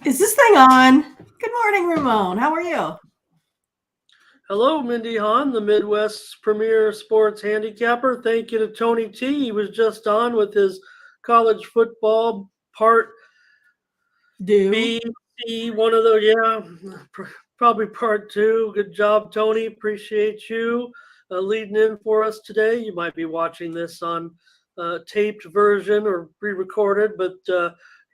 Is this thing on? Good morning, Ramon. How are you? Hello, Mindy Hahn, the Midwest's premier sports handicapper. Thank you to Tony T. He was just on with his college football part Do. B, C, one of those. Yeah, probably part two. Good job, Tony. Appreciate you leading in for us today. You might be watching this on taped version or pre-recorded, but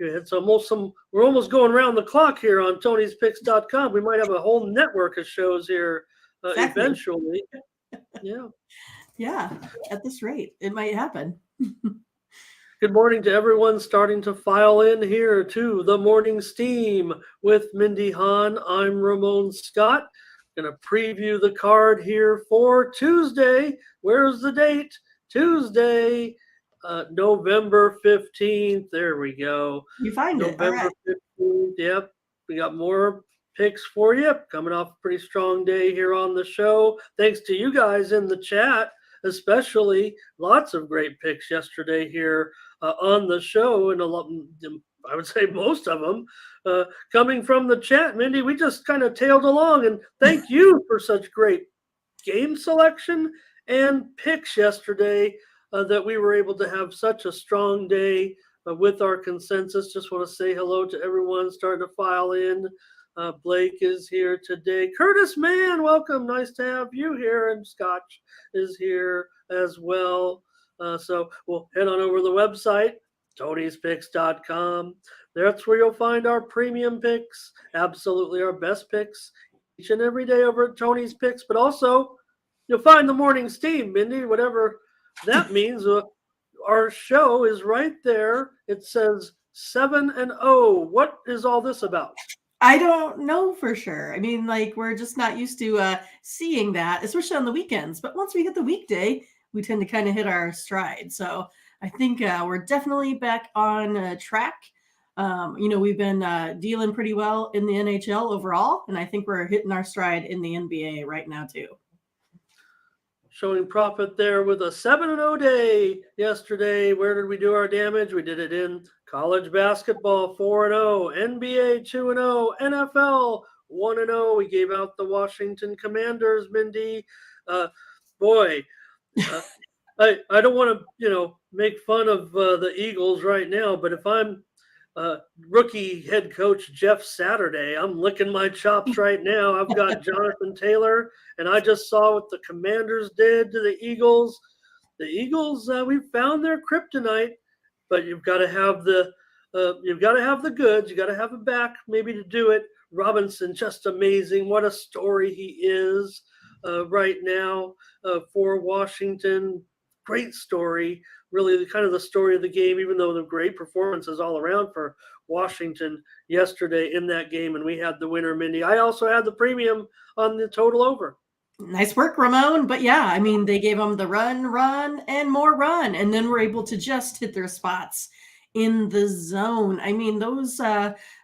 it's almost some. We're almost going around the clock here on Tony'sPicks.com. We might have a whole network of shows here Exactly. eventually. Yeah. Yeah, at this rate, it might happen. Good morning to everyone starting to file in here to the morning steam with Mindy Hahn. I'm Ramon Scott. Going to preview the card here for Tuesday. Where's the date? Tuesday, November 15th. There we go. You find it. All November right. 15th. Yep. We got more picks for you. Coming off a pretty strong day here on the show. Thanks to you guys in the chat, especially. Lots of great picks yesterday here on the show, and a lot, I would say most of them coming from the chat. Mindy, we just kind of tailed along, and thank you for such great game selection and picks yesterday that we were able to have such a strong day with our consensus. Just want to say hello to everyone starting to file in. Blake is here today. Curtis Mann, welcome. Nice to have you here. And Scotch is here as well. So we'll head on over to the website, Tony'sPicks.com. That's where you'll find our premium picks, absolutely our best picks each and every day over at Tony's Picks. But also, you'll find the morning steam, Mindy, whatever that means. Our show is right there. It says 7-0. What is all this about? I don't know for sure. I mean, like, we're just not used to seeing that, especially on the weekends. But once we hit the weekday, we tend to kind of hit our stride. So I think we're definitely back on track. We've been dealing pretty well in the NHL overall, and I think we're hitting our stride in the NBA right now, too. Showing profit there with a 7-0 day yesterday. Where did we do our damage? We did it in college basketball 4-0, NBA 2-0, NFL 1-0. We gave out the Washington Commanders, Mindy. Boy, uh, I don't want to make fun of the Eagles right now, but if I'm rookie head coach Jeff Saturday, I'm licking my chops right now. I've got Jonathan Taylor, and I just saw what the Commanders did to the Eagles. The Eagles, we found their kryptonite, but you've got to have the goods. You got to have a back maybe to do it. Robinson, just amazing. What a story he is right now for Washington. Great story. Really, kind of the story of the game, even though the great performances all around for Washington yesterday in that game. And we had the winner, Mindy. I also had the premium on the total over. Nice work, Ramon. But yeah, I mean, they gave them the run, and more run, and then were able to just hit their spots in the zone. I mean, those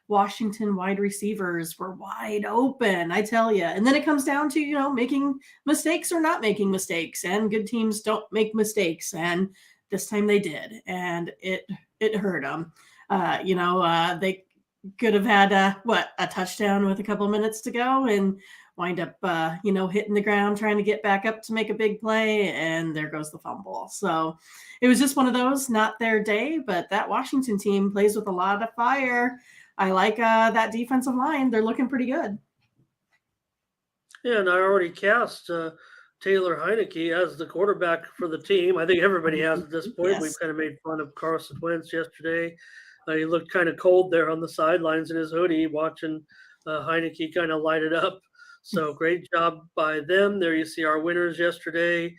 Washington wide receivers were wide open, I tell you. And then it comes down to, making mistakes or not making mistakes. And good teams don't make mistakes. And this time they did. And it hurt them. They could have had a touchdown with a couple minutes to go and wind up hitting the ground trying to get back up to make a big play, and there goes the fumble. So it was just one of those, not their day. But that Washington team plays with a lot of fire. I like that defensive line. They're looking pretty good. Yeah, and I already cast Taylor Heineke as the quarterback for the team. I think everybody has at this point. Yes. We've kind of made fun of Carson Wentz yesterday. He looked kind of cold there on the sidelines in his hoodie, watching Heineke kind of light it up. So great job by them. There you see our winners yesterday.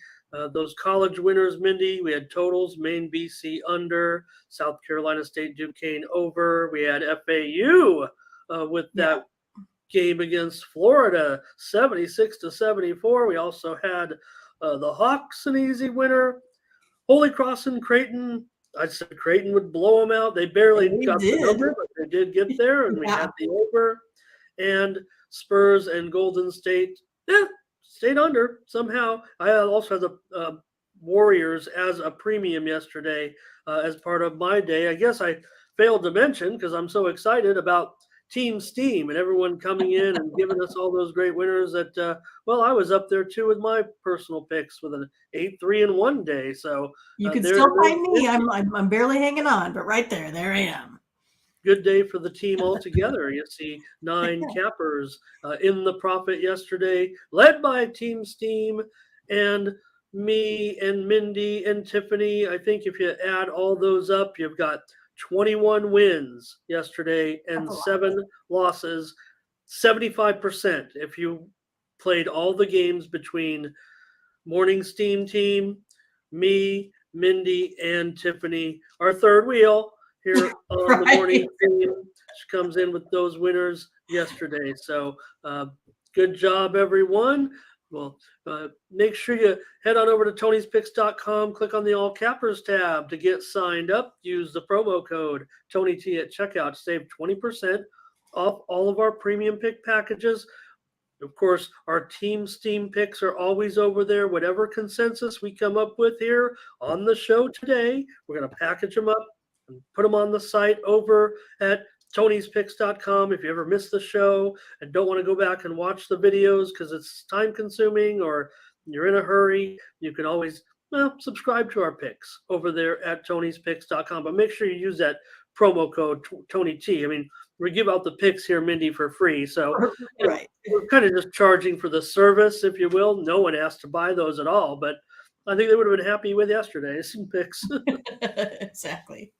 Those college winners, Mindy, we had totals, Maine, BC under, South Carolina State, Duquesne over. We had FAU with that game against Florida, 76-74. We also had the Hawks, an easy winner. Holy Cross and Creighton, I said Creighton would blow them out. They barely got the number, but they did get there, and we had the over. And Spurs and Golden State, stayed under somehow. I also had the Warriors as a premium yesterday as part of my day. I guess I failed to mention, because I'm so excited about Team Steam and everyone coming in and giving us all those great winners that, well, I was up there too with my personal picks with an 8-3-1 day. So You can there, still find me. I'm barely hanging on, but right there I am. good day for the team altogether. You see 9 cappers in the profit yesterday, led by Team Steam and me and Mindy and Tiffany. I think if you add all those up, you've got 21 wins yesterday and 7 losses, 75%. If you played all the games between Morning Steam team, me, Mindy, and Tiffany, our third wheel here on the morning team. She comes in with those winners yesterday. So good job, everyone. Well, make sure you head on over to Tony'sPicks.com, click on the All Cappers tab to get signed up. Use the promo code TonyT at checkout to save 20% off all of our premium pick packages. Of course, our Team Steam picks are always over there. Whatever consensus we come up with here on the show today, we're going to package them up and put them on the site over at Tony'sPicks.com. If you ever miss the show and don't want to go back and watch the videos because it's time consuming or you're in a hurry, you can always subscribe to our picks over there at Tony'sPicks.com. But make sure you use that promo code TonyT. I mean, we give out the picks here, Mindy, for free. So right. We're kind of just charging for the service, if you will. No one asked to buy those at all, but I think they would have been happy with yesterday's picks. Exactly.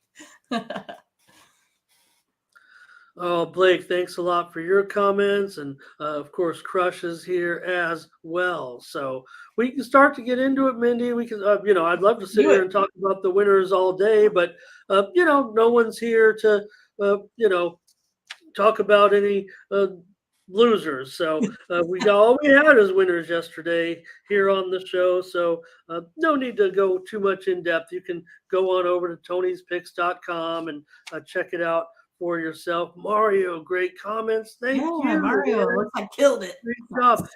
Oh, Blake, thanks a lot for your comments. And of course, Crush is here as well. So we can start to get into it, Mindy. We can, I'd love to sit here and talk about the winners all day, but, no one's here to, talk about any losers. So all we had as winners yesterday here on the show. So no need to go too much in depth. You can go on over to Tony'sPicks.com and check it out for yourself. Mario, great comments. Thank you. Mario, looks like killed it. Great job.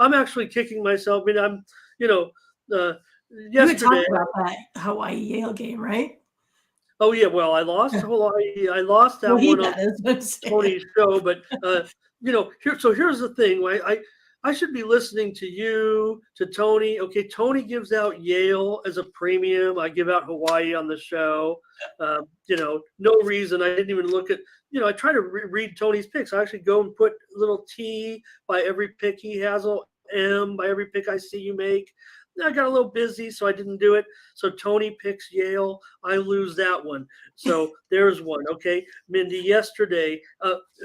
I'm actually kicking myself. I mean, I'm, yesterday. You talked about that Hawaii Yale game, right? Oh yeah, well, I lost Hawaii. I lost that one on Tony's show, but here's the thing. Right? I should be listening to you, to Tony. Okay, Tony gives out Yale as a premium. I give out Hawaii on the show. No reason. I didn't even look at. I try to read Tony's picks. I actually go and put a little T by every pick he has, a M by every pick I see you make. I got a little busy, so I didn't do it. So Tony picks Yale. I lose that one. So there's one. Okay, Mindy, yesterday,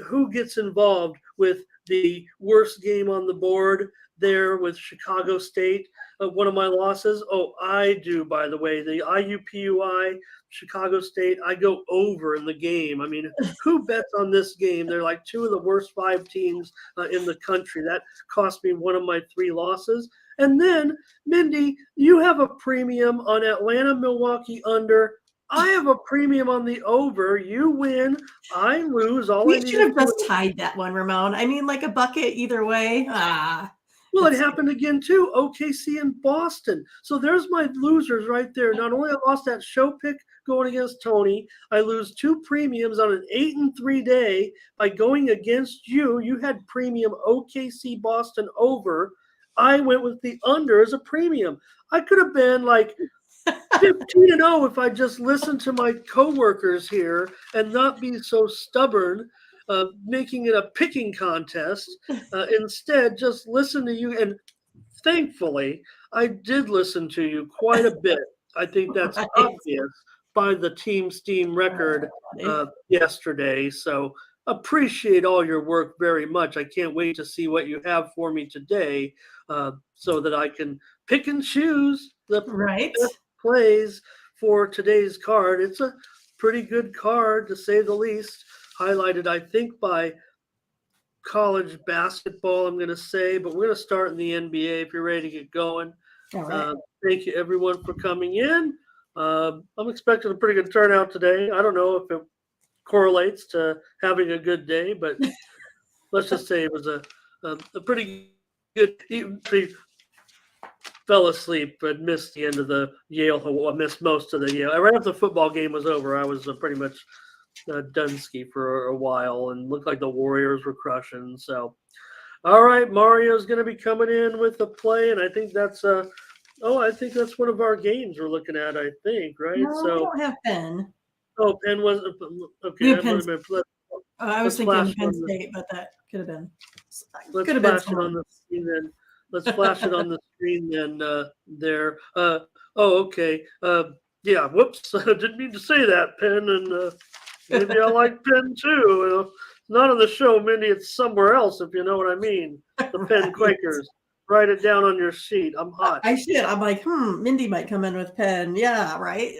who gets involved with the worst game on the board there with Chicago State? One of my losses? Oh, I do, by the way. The IUPUI, Chicago State, I go over in the game. I mean, who bets on this game? They're like 2 of the worst 5 teams in the country. That cost me one of my 3 losses. And then, Mindy, you have a premium on Atlanta, Milwaukee under. I have a premium on the over. You win. I lose. We should have just tied that one, Ramon. I mean, like a bucket either way. Well, it happened again, too. OKC and Boston. So there's my losers right there. Not only I lost that show pick going against Tony, I lose 2 premiums on an 8-3 day by going against you. You had premium OKC Boston over. I went with the under as a premium. I could have been like 15-0 if I just listened to my coworkers here and not be so stubborn, making it a picking contest. Instead, just listen to you. And thankfully, I did listen to you quite a bit. I think that's obvious by the Team Steam record yesterday. So appreciate all your work very much. I can't wait to see what you have for me today so that I can pick and choose the best plays for today's card. It's a pretty good card, to say the least, highlighted, I think, by college basketball, I'm going to say, but we're going to start in the NBA if you're ready to get going. Thank you, everyone, for coming in. I'm expecting a pretty good turnout today. I don't know if it correlates to having a good day, but let's just say it was a pretty good. Fell asleep but missed the end of the Yale. I missed most of the Yale. Right after the football game was over, I was pretty much Dunsky for a while, and looked like the Warriors were crushing. So, all right, Mario's going to be coming in with a play, and I think that's I think that's one of our games we're looking at. I think, right? No, we So, don't have Penn. oh, Penn was We okay. have That Penn. might have been. I was Let's flash thinking it Penn on the. State, but that could have been. Let's Could have been flash it somewhere. on the screen then. Let's flash it on the screen then. There. Oh, okay. Yeah. Whoops. I didn't mean to say that, Penn, and maybe I like Penn too. Not on the show, Mindy. It's somewhere else, if you know what I mean. The Penn Right. Quakers. Write it down on your sheet. I'm hot. I should. I'm like, Mindy might come in with Penn. Yeah, right.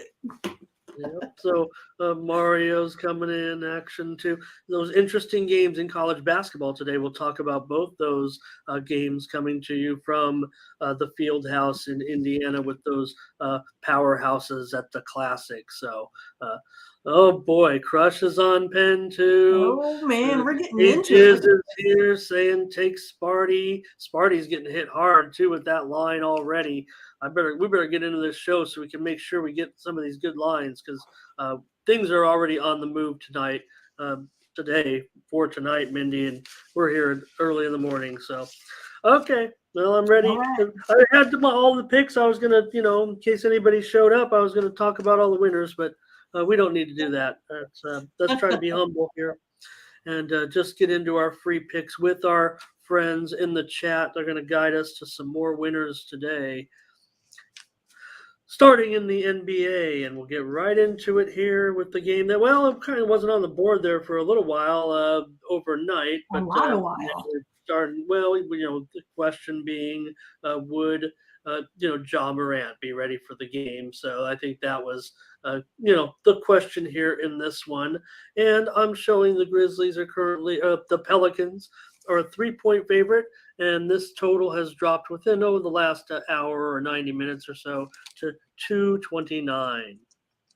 Yep. So Mario's coming in action too. Those interesting games in college basketball today. We'll talk about both those games coming to you from the Field House in Indiana with those powerhouses at the Classic. So, oh boy, Crush is on Penn too. Oh man, we're getting Hey, into Jizz it. is here saying take Sparty. Sparty's getting hit hard too with that line already. We better get into this show so we can make sure we get some of these good lines because things are already on the move tonight. Today for tonight, Mindy, and we're here early in the morning. So, okay, well, I'm ready. Right. I had all the picks. I was gonna, in case anybody showed up, I was gonna talk about all the winners, but we don't need to do that. Let's try to be humble here and just get into our free picks with our friends in the chat. They're going to guide us to some more winners today. Starting in the NBA, and we'll get right into it here with the game that, well, it kind of wasn't on the board there for a little while overnight. A lot of while. Starting, well, the question being, would Ja Morant be ready for the game? So I think that was, the question here in this one. And I'm showing the Grizzlies are currently, the Pelicans are a 3-point favorite, and this total has dropped within the last hour or 90 minutes or so to 229.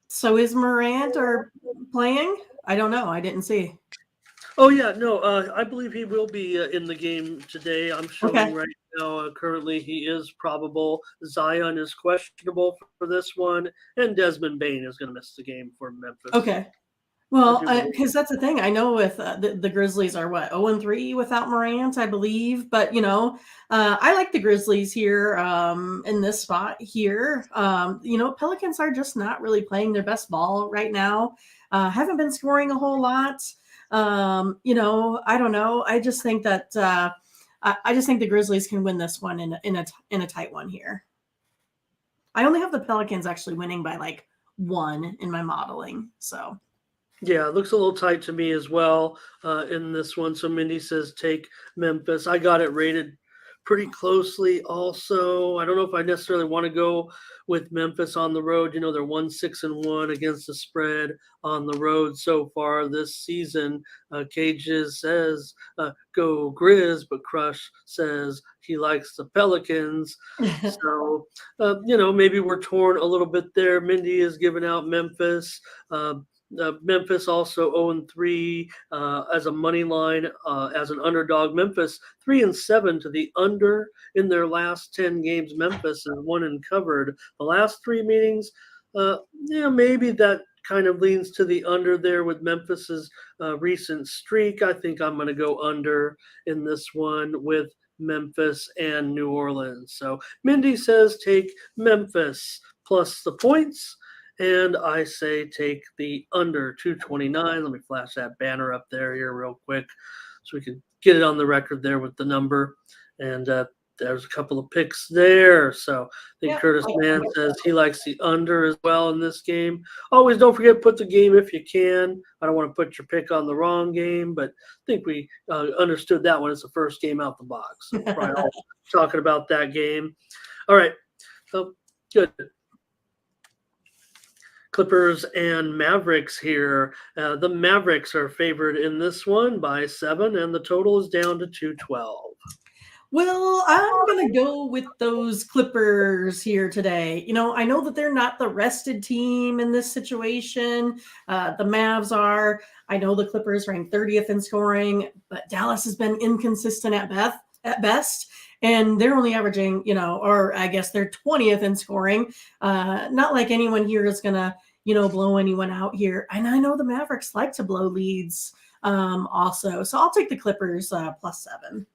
So is Morant or playing? I don't know. I didn't see. Oh yeah, no, I believe he will be in the game today. I'm showing right now. Currently, he is probable. Zion is questionable for this one, and Desmond Bain is going to miss the game for Memphis. Okay. Well, because that's the thing. I know with the Grizzlies are 0-3 without Morant, I believe. But I like the Grizzlies here in this spot here. Pelicans are just not really playing their best ball right now. Haven't been scoring a whole lot. I don't know. I just think that I just think the Grizzlies can win this one in a tight one here. I only have the Pelicans actually winning by like 1 in my modeling. So. Yeah, it looks a little tight to me as well in this one. So Mindy says take Memphis. I got it rated pretty closely also. I don't know if I necessarily want to go with Memphis on the road. They're 1-6-1 against the spread on the road so far this season. Cages says go Grizz, but Crush says he likes the Pelicans. So, maybe we're torn a little bit there. Mindy is giving out Memphis. Memphis also 0-3 as a money line as an underdog. Memphis 3-7 to the under in their last 10 games. Memphis has won and covered the last 3 meetings. Maybe that kind of leans to the under there with Memphis's recent streak. I think I'm going to go under in this one with Memphis and New Orleans. So Mindy says take Memphis plus the points. And I say take the under 229. Let me flash that banner up there here real quick so we can get it on the record there with the number. And there's a couple of picks there. So I think Curtis Mann says he likes the under as well in this game. Always don't forget to put the game if you can. I don't want to put your pick on the wrong game, but I think we understood that one. It's the first game out the box. So we're probably all talking about that game. All right. So good. Clippers and Mavericks here. The Mavericks are favored in this one by 7, and the total is down to 212. Well, I'm going to go with those Clippers here today. I know that they're not the rested team in this situation. The Mavs are. I know the Clippers ranked 30th in scoring, but Dallas has been inconsistent at best. And they're only averaging, or I guess they're 20th in scoring. Not like anyone here is going to, blow anyone out here. And I know the Mavericks like to blow leads also. So I'll take the Clippers +7.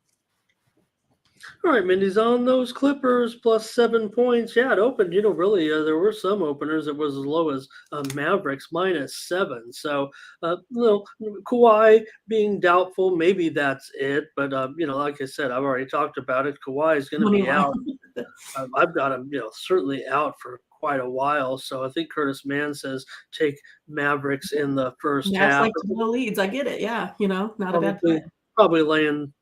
All right, Mindy's on those Clippers +7 points. Yeah, it opened. Really, there were some openers. It was as low as Mavericks -7. So, Kawhi being doubtful, maybe that's it. But like I said, I've already talked about it. Kawhi is going to Money be line. out. I've got him, certainly out for quite a while. So I think Curtis Mann says take Mavericks in the first Mavs half. like to blow leads. I get it. Yeah, not a bad Probably, play. probably laying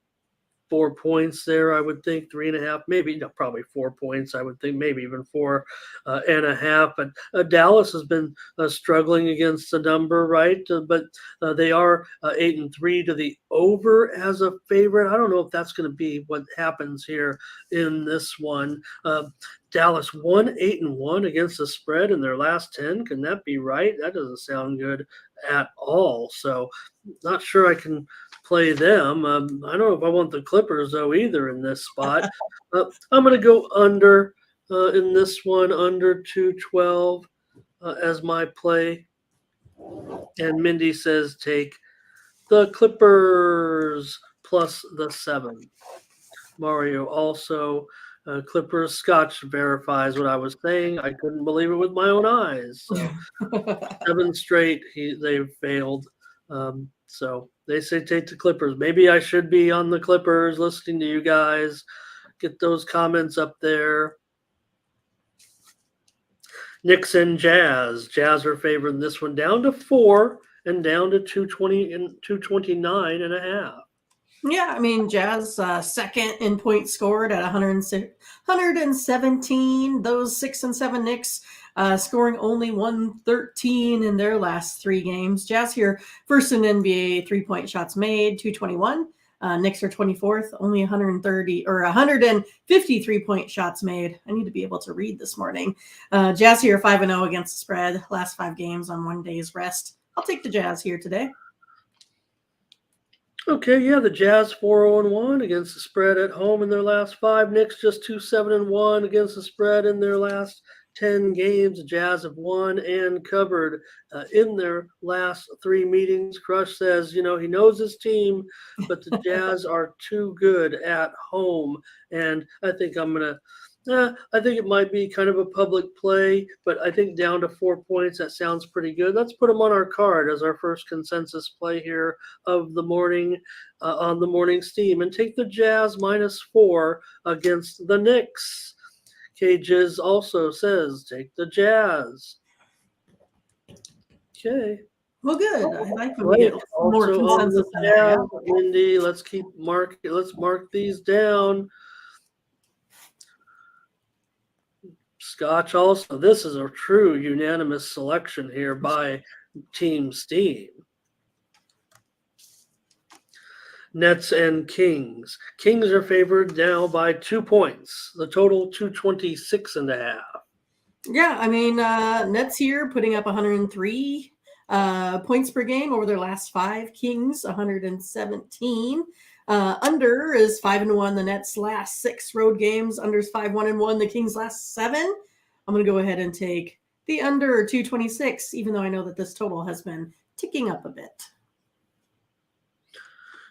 4 points there, I would think 3.5, maybe probably 4 points. I would think maybe even 4.5. But Dallas has been struggling against the number, right? But they are 8-3 to the over as a favorite. I don't know if that's going to be what happens here in this one. Dallas 1-8-1 against the spread in their last 10. Can that be right? That doesn't sound good at all. So, not sure I can play them. I don't know if I want the Clippers though either in this spot. I'm going to go under in this one, under 212 as my play. And Mindy says take the Clippers +7. Mario also Clippers Scotch verifies what I was saying. I couldn't believe it with my own eyes. So 7 straight they've failed. So they say take the Clippers. Maybe I should be on the Clippers listening to you guys. Get those comments up there. Knicks and Jazz. Jazz are favoring this one down to 4 and down to 220 and 229.5. Yeah, I mean, Jazz second in points scored at 117. Those 6 and 7 Knicks scoring only 113 in their last 3 games. Jazz here first in NBA 3-point shots made, 221. Knicks are 24th, only 130 or 153 point shots made. I need to be able to read this morning. Jazz here 5-0 against the spread. Last 5 games on 1 day's rest. I'll take the Jazz here today. Okay, yeah, the Jazz 4-0-1 against the spread at home in their last 5. Knicks just 2-7-1 against the spread in their last 10 games. The Jazz have won and covered in their last 3 meetings. Crush says, he knows his team, but the Jazz are too good at home. And I think I think it might be kind of a public play, but I think down to 4 points, that sounds pretty good. Let's put them on our card as our first consensus play here of the morning on the morning steam and take the Jazz -4 against the Knicks. Cages also says take the Jazz. Okay. Well, good. I like when we get more Also on consensus the on that. Jazz, Wendy, let's mark these down. Scotch also. This is a true unanimous selection here by Team Steam. Nets and Kings. Kings are favored now by 2 points. The total 226.5. Yeah, I mean, Nets here putting up 103 points per game over their last 5. Kings 117. Under is 5-1. The Nets' last 6 road games. Under is 5-1-1. The Kings' last 7. I'm going to go ahead and take the under 226, even though I know that this total has been ticking up a bit.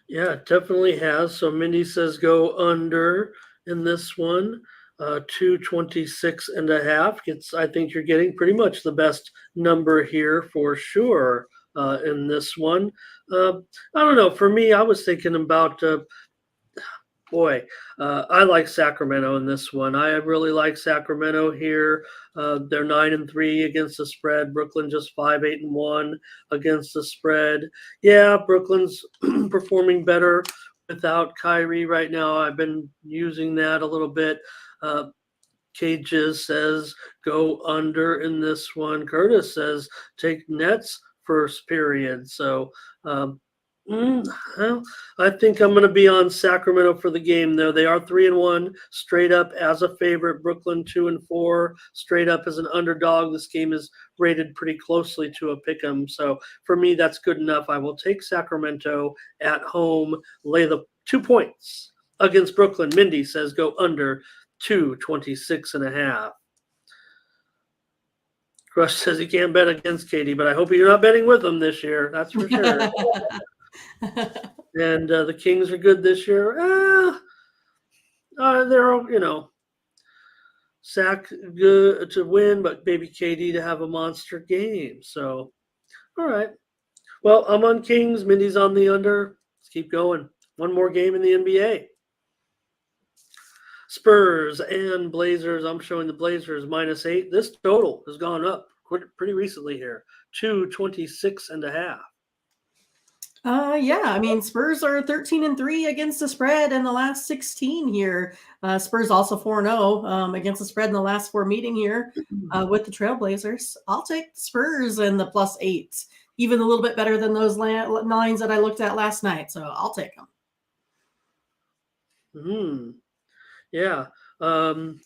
Yeah, it definitely has. So Mindy says go under in this one. 226.5. I think you're getting pretty much the best number here for sure in this one. I don't know. For me, I was thinking about I like Sacramento in this one. I really like Sacramento here. They're 9-3 against the spread. Brooklyn just 5-8-1 against the spread. Yeah, Brooklyn's performing better without Kyrie right now. I've been using that a little bit. Cages says go under in this one. Curtis says take Nets first period. So well, I think I'm going to be on Sacramento for the game, though. They are 3-1 straight up as a favorite. Brooklyn 2-4 straight up as an underdog. This game is rated pretty closely to a pick 'em. So for me, that's good enough. I will take Sacramento at home, lay the 2 points against Brooklyn. Mindy says go under 226.5. Crush says he can't bet against Katie, but I hope you're not betting with him this year. That's for sure. And the Kings are good this year. They're, Sack good to win, but maybe KD to have a monster game. So, all right. Well, I'm on Kings. Mindy's on the under. Let's keep going. One more game in the NBA. Spurs and Blazers. I'm showing the Blazers -8. This total has gone up pretty recently here, 226.5. Yeah, I mean, Spurs are 13-3 against the spread in the last 16 here. Spurs also 4-0 against the spread in the last 4 meeting here with the Trailblazers. I'll take the Spurs and the +8, even a little bit better than those lines that I looked at last night. So I'll take them. Yeah. I don't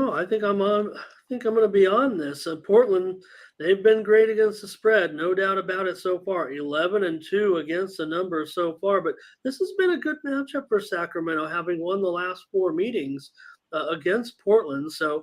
know. I think I'm going to be on this. Portland, they've been great against the spread, no doubt about it so far. 11-2 against the number so far, but this has been a good matchup for Sacramento, having won the last 4 meetings against Portland. So,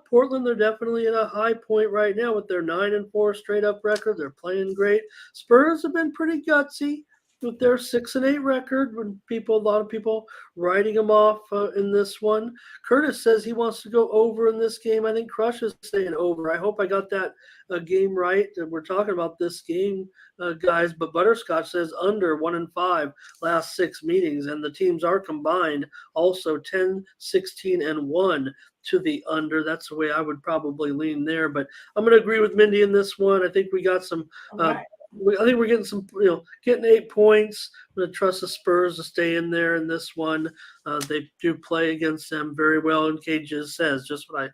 Portland, they're definitely at a high point right now with their 9-4 straight up record. They're playing great. Spurs have been pretty gutsy with their 6-8 record, when a lot of people writing them off in this one. Curtis says he wants to go over in this game. I think Crush is saying over. I hope I got that game right. We're talking about this game, guys. But Butterscotch says under 1-5 last 6 meetings, and the teams are combined also 10, 16, and 1 to the under. That's the way I would probably lean there. But I'm going to agree with Mindy in this one. I think we got some. I think we're getting some, getting 8 points. I'm going to trust the Spurs to stay in there in this one. They do play against them very well. And Cages says just what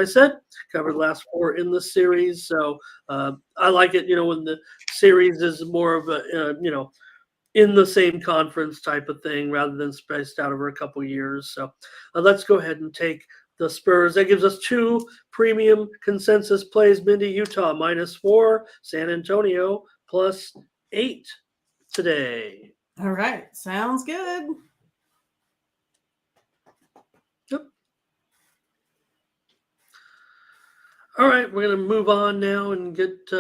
I said. Covered the last 4 in the series, so I like it. When the series is more of a, in the same conference type of thing rather than spaced out over a couple years. So let's go ahead and take the Spurs. That gives us 2 premium consensus plays. Mindy, Utah -4, San Antonio +8 today. All right. Sounds good. Yep. All right. We're going to move on now and get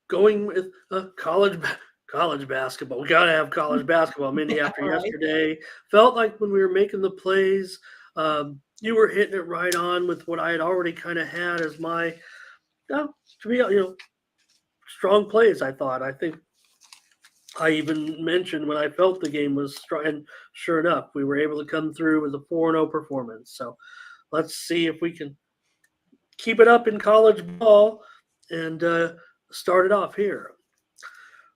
going with college basketball. We got to have college basketball, Mindy, after yesterday. Felt like when we were making the plays, you were hitting it right on with what I had already kind of had as my, strong plays. I think I even mentioned when I felt the game was strong, and sure enough, we were able to come through with a 4-0 performance. So let's see if we can keep it up in college ball and start it off here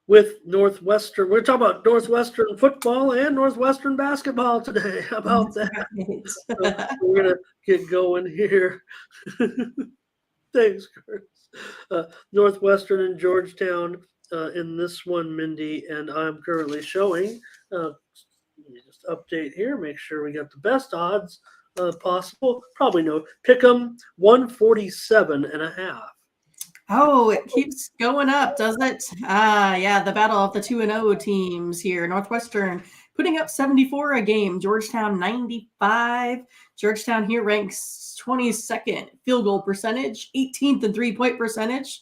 with Northwestern. We're talking about Northwestern football and Northwestern basketball today. How about that? So we're going to get going here. Thanks, Chris. Northwestern and Georgetown in this one, Mindy, and I'm currently showing. Let me just update here, make sure we got the best odds possible. Probably no. Pick 'em 147.5. Oh, it keeps going up, does it? Yeah, the battle of the 2-0 teams here. Northwestern putting up 74 a game. Georgetown 95. Georgetown here ranks 22nd field goal percentage, 18th in 3-point percentage.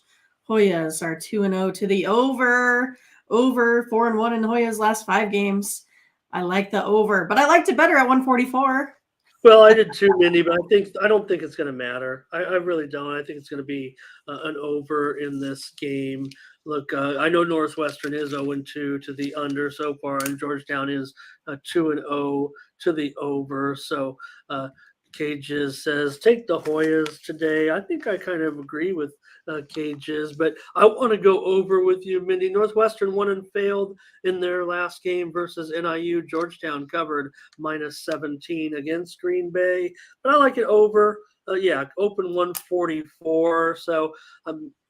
Hoyas are 2-0 to the over. Over 4-1 in Hoyas last 5 games. I like the over, but I liked it better at 144. Well, I did too, Mindy, but I don't think it's going to matter. I really don't. I think it's going to be an over in this game. Look, I know Northwestern is 0-2 to the under so far, and Georgetown is 2-0 to the over. So Cages says take the Hoyas today. I think I kind of agree with Cages, but I want to go over with you, Mindy. Northwestern won and failed in their last game versus NIU. Georgetown covered -17 against Green Bay, but I like it over. Open 144. So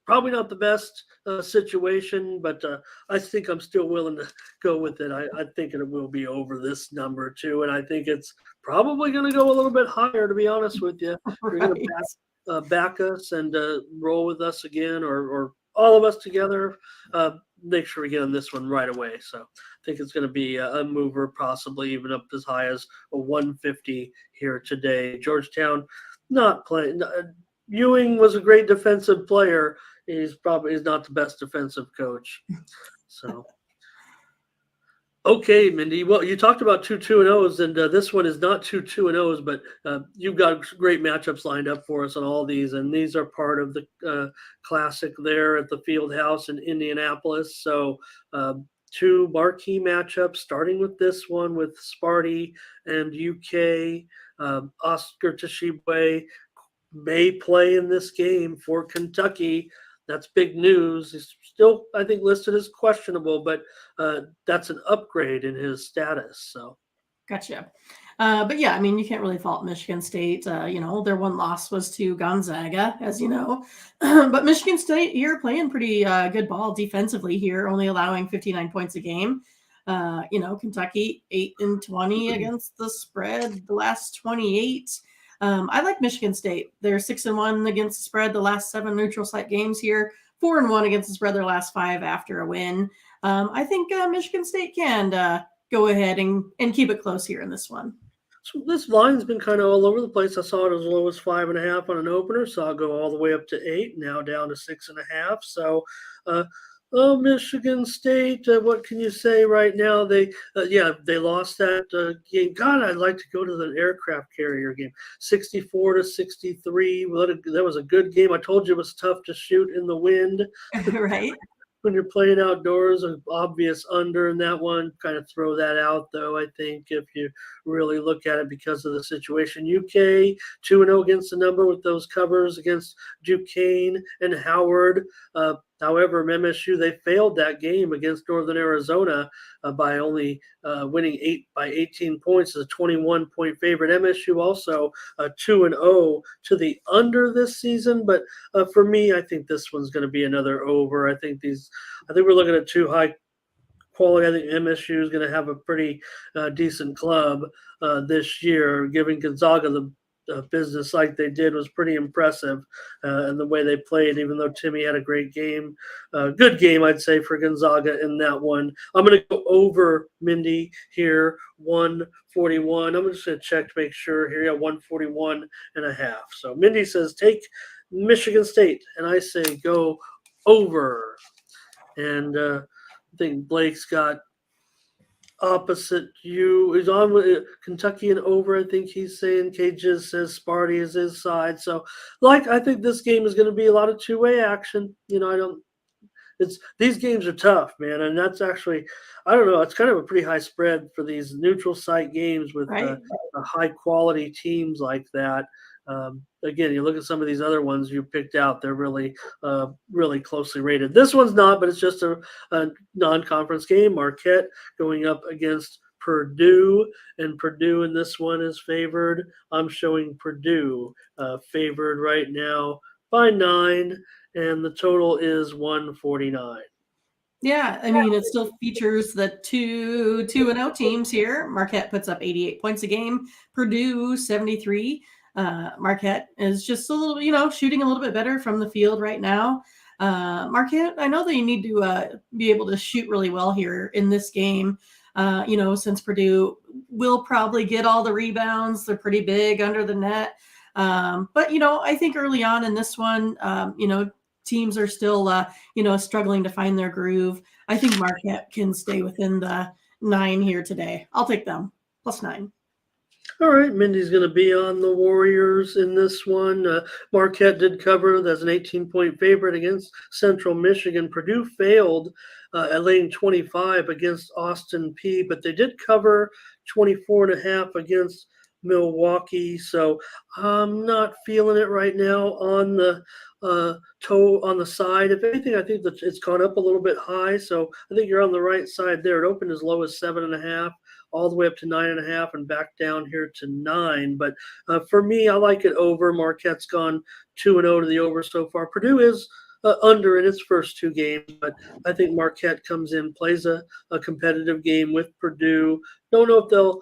probably not the best situation, but I think I'm still willing to go with it. I think it will be over this number too, and I think it's probably going to go a little bit higher, to be honest with you. You're going to back us and roll with us again, or all of us together. Make sure we get on this one right away. So I think it's going to be a mover, possibly even up as high as a 150 here today. Georgetown not playing. Ewing was a great defensive player. He's not the best defensive coach. So. Okay, Mindy. Well, you talked about 2-2-0s, and this one is not 2-2-0s, but you've got great matchups lined up for us on all these, and these are part of the classic there at the Field House in Indianapolis. So, two marquee matchups, starting with this one with Sparty and UK. Oscar Tshiebwe may play in this game for Kentucky. That's big news. He's still, I think, listed as questionable, but that's an upgrade in his status. So, Gotcha. But yeah, I mean, you can't really fault Michigan State. Their one loss was to Gonzaga, as you know. But Michigan State here playing pretty good ball defensively here, only allowing 59 points a game. Kentucky 8-20 against the spread, the last 28. I like Michigan State. They're 6-1 against the spread the last 7 neutral site games here. 4-1 against the spread their last 5 after a win. I think Michigan State can go ahead and keep it close here in this one. so this line's been kind of all over the place. I saw it as low as 5.5 on an opener, saw it go all the way up to 8, now down to 6.5. So, Michigan State, what can you say right now? They lost that game. God, I'd like to go to the aircraft carrier game, 64-63. That was a good game. I told you it was tough to shoot in the wind. Right. When you're playing outdoors, an obvious under in that one. Kind of throw that out, though, I think, if you really look at it because of the situation. UK 2-0 against the number with those covers against Duquesne and Howard. However, MSU, they failed that game against Northern Arizona by only winning 18 points as a 21-point favorite. MSU also 2-0 to the under this season, but for me, I think this one's going to be another over. I think we're looking at two high quality. I think MSU is going to have a pretty decent club this year. Giving Gonzaga the business like they did was pretty impressive, and the way they played. Even though Timmy had a great game, good game, I'd say, for Gonzaga in that one. I'm going to go over Mindy here, 141. I'm just going to check to make sure here. Yeah, 141.5. So Mindy says take Michigan State, and I say go over. And I think Blake's got opposite you. He's on with Kentucky and over. I think he's saying Cages says Sparty is his side. So, I think this game is going to be a lot of two-way action. These games are tough, man, and that's actually, I don't know, it's kind of a pretty high spread for these neutral site games with Right. high quality teams like that. Again, you look at some of these other ones you picked out; they're really, really closely rated. This one's not, but it's just a non-conference game. Marquette going up against Purdue, and Purdue in this one is favored. I'm showing Purdue favored right now by 9, and the total is 149. Yeah, I mean, it still features the 2-0 teams here. Marquette puts up 88 points a game. Purdue 73. Marquette is just a little, shooting a little bit better from the field right now. Marquette, I know they need to be able to shoot really well here in this game. Since Purdue will probably get all the rebounds, they're pretty big under the net. But I think early on in this one, teams are still, struggling to find their groove. I think Marquette can stay within the 9 here today. I'll take them +9. All right, Mindy's going to be on the Warriors in this one. Marquette did cover as an 18-point favorite against Central Michigan. Purdue failed at laying 25 against Austin Peay, but they did cover 24.5 against Milwaukee. So I'm not feeling it right now on the toe on the side. If anything, I think that it's gone up a little bit high. So I think you're on the right side there. It opened as low as 7.5, all the way up to 9.5, and back down here to 9. But for me, I like it over. Marquette's gone 2-0 to the over so far. Purdue is under in its first 2 games, but I think Marquette comes in, plays a competitive game with Purdue. Don't know if they'll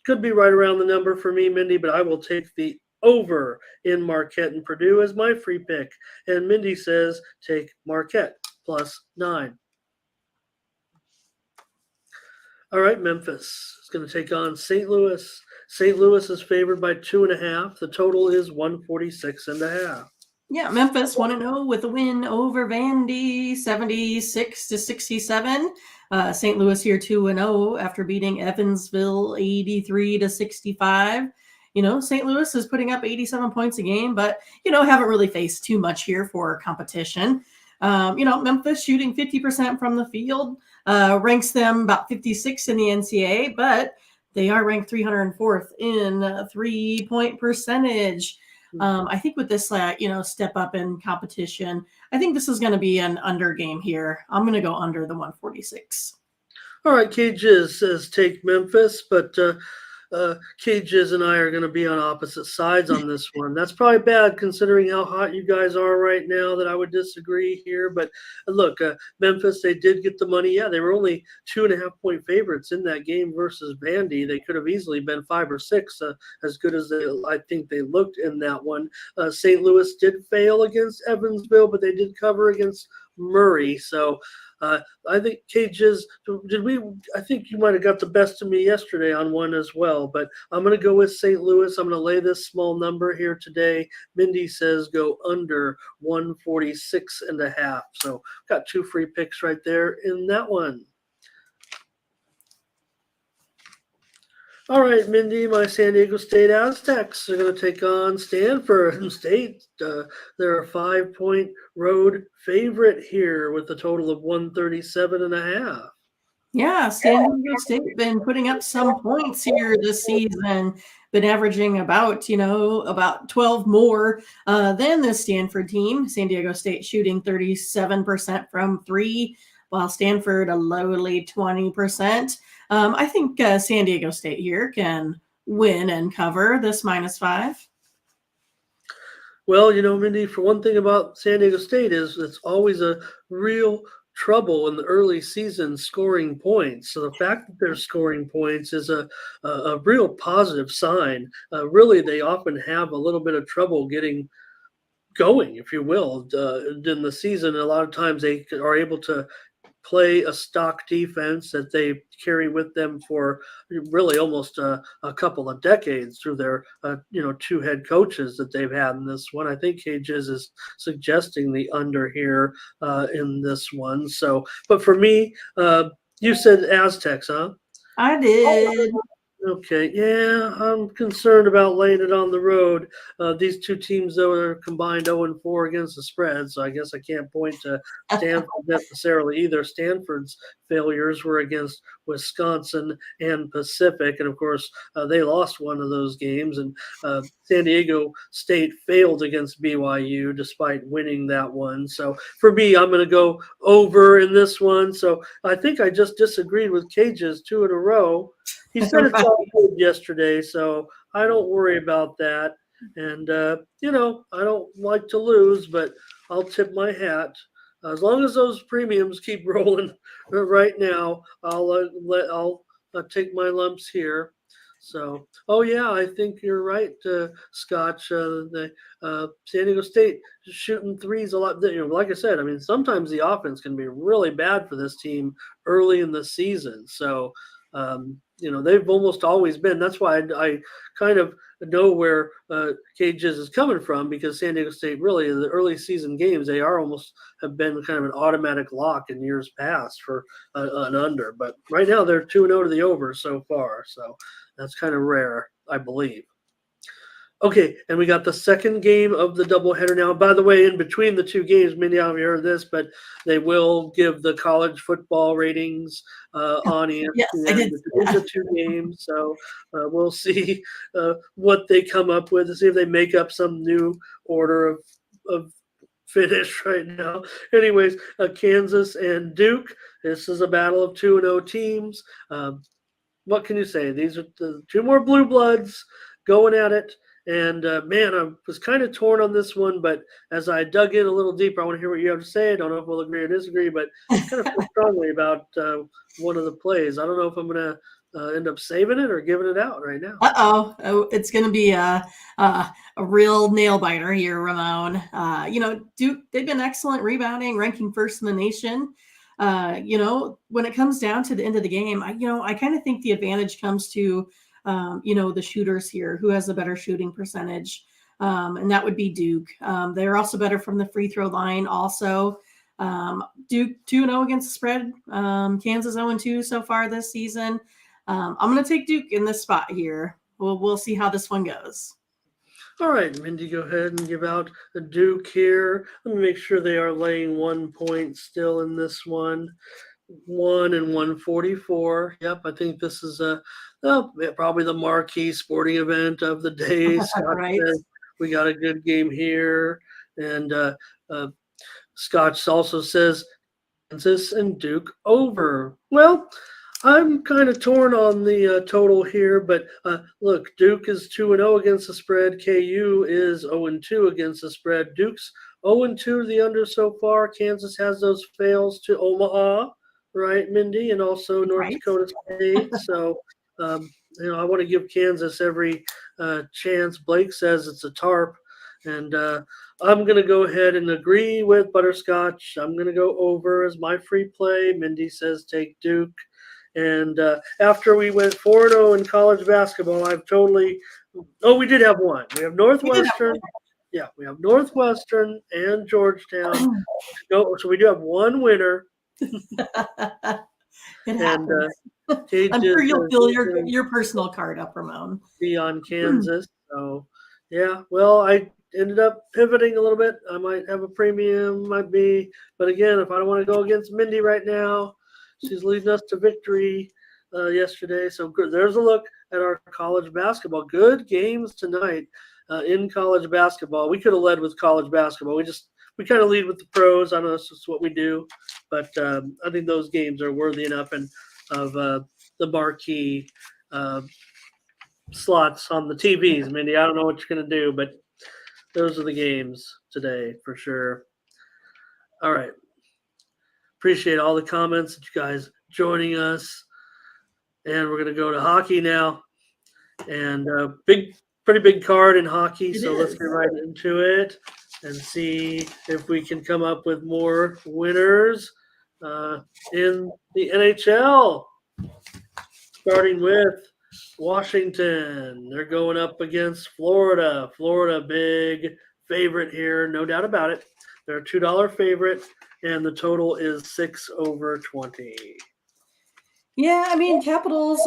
could be right around the number for me, Mindy, but I will take the over in Marquette and Purdue as my free pick. And Mindy says take Marquette +9. All right, Memphis is going to take on St. Louis. St. Louis is favored by 2.5. The total is 146.5. Yeah, Memphis 1-0 with a win over Vandy, 76-67. St. Louis here 2-0 after beating Evansville 83-65. St. Louis is putting up 87 points a game, but haven't really faced too much here for competition. Memphis shooting 50% from the field, ranks them about 56 in the NCAA, but they are ranked 304th in 3-point percentage. I think with this, step up in competition, I think this is going to be an under game here. I'm going to go under the 146. All right, Cages says take Memphis, but Cages and I are going to be on opposite sides on this one. That's probably bad considering how hot you guys are right now that I would disagree here. But look, Memphis, they did get the money. Yeah, they were only 2.5-point favorites in that game versus Vandy. They could have easily been 5 or 6, as good as I think they looked in that one. St. Louis did fail against Evansville, but they did cover against Murray. So I think Cages, I think you might have got the best of me yesterday on one as well, but I'm going to go with St. Louis. I'm going to lay this small number here today. Mindy says go under 146.5. So got 2 free picks right there in that one. All right, Mindy, my San Diego State Aztecs are going to take on Stanford State. They're a 5-point road favorite here with a total of 137.5. Yeah, San Diego State been putting up some points here this season, been averaging about 12 more than the Stanford team. San Diego State shooting 37% from 3, while Stanford a lowly 20%. I think San Diego State here can win and cover this -5. Well, Mindy, for one thing about San Diego State is it's always a real trouble in the early season scoring points. So the fact that they're scoring points is a real positive sign. Really, they often have a little bit of trouble getting going, if you will, in the season. A lot of times they are able to play a stock defense that they carry with them for really almost a couple of decades through their 2 head coaches that they've had in this one. I think Cages is suggesting the under here in this one. So, but for me, you said Aztecs, huh? I did. Okay, yeah, I'm concerned about laying it on the road. These 2 teams, though, are combined 0-4 against the spread, so I guess I can't point to Stanford necessarily either. Stanford's failures were against Wisconsin and Pacific, and of course, they lost one of those games. And San Diego State failed against BYU despite winning that one. So for me, I'm going to go over in this one. So I think I just disagreed with Cages 2 in a row. He said it's all good yesterday, so I don't worry about that. And, I don't like to lose, but I'll tip my hat. As long as those premiums keep rolling right now, I'll take my lumps here. So, oh yeah, I think you're right, Scotch. The San Diego State shooting threes a lot. Like I said, I mean, sometimes the offense can be really bad for this team early in the season. So, they've almost always been. That's why I kind of know where Cages is coming from, because San Diego State really, in the early season games, they have been kind of an automatic lock in years past for an under. But right now they're 2-0 to the over so far. So that's kind of rare, I believe. Okay, and we got the second game of the doubleheader now. By the way, in between the 2 games, many of you heard this, but they will give the college football ratings on ESPN Yes, I did. between the 2 games. So we'll see what they come up with, and see if they make up some new order of finish right now. Anyways, Kansas and Duke. This is a battle of 2-0 teams. What can you say? These are the 2 more blue bloods going at it. And man, I was kind of torn on this one, but as I dug in a little deeper, I want to hear what you have to say. I don't know if we'll agree or disagree, but I kind of feel strongly about one of the plays. I don't know if I'm going to end up saving it or giving it out right now. Oh, it's going to be a real nail biter here, Ramon. Duke, they've been excellent rebounding, ranking first in the nation. When it comes down to the end of the game, I kind of think the advantage comes to the shooters here, who has a better shooting percentage. And that would be Duke. They're also better from the free throw line also. Duke 2-0 against the spread. Kansas 0-2 so far this season. I'm going to take Duke in this spot here. We'll see how this one goes. All right, Mindy, go ahead and give out the Duke here. Let me make sure they are laying 1 point still in this one. 1 and 144. Yep, I think this is probably the marquee sporting event of the day. Scott Right. says we got a good game here. And Scott also says Kansas and Duke over. Well, I'm kind of torn on the total here, but look, Duke is 2-0 against the spread. KU is 0-2 against the spread. Duke's 0-2 to the under so far. Kansas has those fails to Omaha, right, Mindy, and also North Dakota State. So, I want to give Kansas every chance. Blake says it's a tarp, and I'm going to go ahead and agree with Butterscotch. I'm going to go over as my free play. Mindy says take Duke. And after we went 4-0 in college basketball, we did have one. We have Northwestern. Yeah, we have Northwestern and Georgetown. So we do have one winner. It and happens. I'm sure you'll fill your personal card up, Ramon. Be on Kansas. So, yeah, well, I ended up pivoting a little bit. I might have a premium, might be. But again, if I don't want to go against Mindy right now, she's leading us to victory yesterday. So good. There's a look at our college basketball. Good games tonight in college basketball. We could have led with college basketball. We kind of lead with the pros. I know that's just what we do. But I think those games are worthy enough of the marquee slots on the TVs. Mindy, I don't know what you're going to do, but those are the games today for sure. All right. Appreciate all the comments that you guys joining us. And we're going to go to hockey now. And pretty big card in hockey. Let's get right into it and see if we can come up with more winners in the NHL. Starting with Washington. They're going up against Florida. Florida, big favorite here, no doubt about it. They're a $2 favorite. And the total is 6/20. Yeah, I mean, Capitals,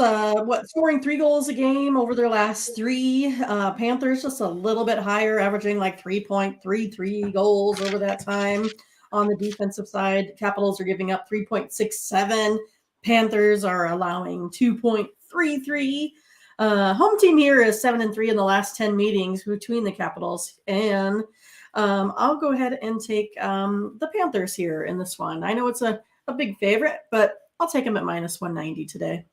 scoring 3 goals a game over their last 3. Panthers just a little bit higher, averaging like 3.33 goals over that time on the defensive side. Capitals are giving up 3.67. Panthers are allowing 2.33. Home team here is 7-3 in the last 10 meetings between the Capitals and I'll go ahead and take the Panthers here in this one. I know it's a big favorite, but I'll take them at minus 190 today.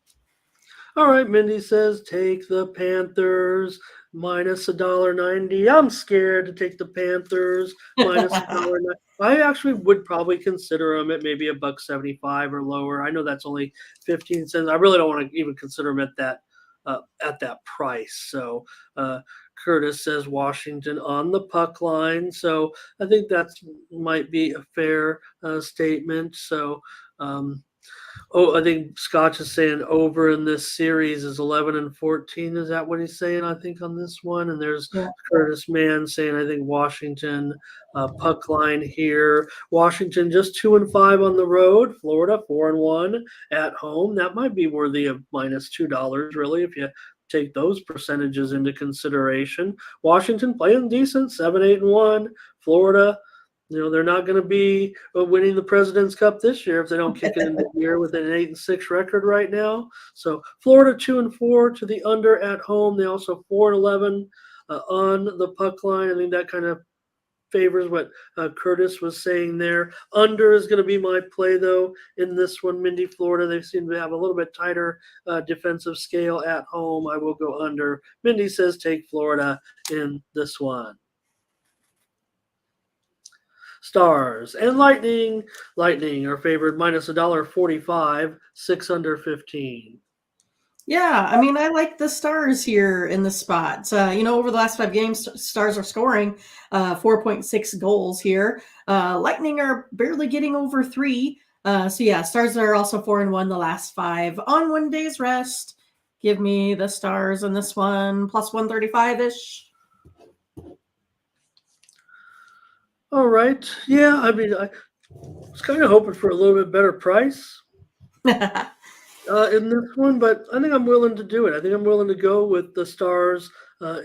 All right, Mindy says take the Panthers minus $1.90. I'm scared to take the Panthers minus $1.90. I actually would probably consider them at maybe $1.75 or lower. I know that's only 15 cents. I really don't want to even consider them at that price. So Curtis says Washington on the puck line. So I think that might be a fair statement. So I think Scotch is saying over in this series is 11-14. Is that what he's saying? I think on this one. And there's Curtis Mann saying I think Washington puck line here. Washington just 2-5 on the road. Florida 4-1 at home. That might be worthy of minus $2 really if you take those percentages into consideration. Washington playing decent, 7-8-1. Florida, they're not going to be winning the President's Cup this year if they don't kick it in the year with an 8-6 record right now. So Florida 2-4 to the under at home. They also 4-11 on the puck line. I think that kind of favors what Curtis was saying there. Under is going to be my play, though, in this one. Mindy, Florida, they seem to have a little bit tighter defensive scale at home. I will go under. Mindy says take Florida in this one. Stars and Lightning. Lightning are favored minus $1.45, 6 under 15. Yeah, I mean, I like the Stars here in the spot. Over the last 5 games, Stars are scoring 4.6 goals here. Lightning are barely getting over 3. Stars are also 4-1 the last 5 on 1 day's rest. give me the Stars in this one, plus 135-ish. All right. Yeah, I mean, I was kind of hoping for a little bit better price in this one, but I think I'm willing to do it. I think I'm willing to go with the Stars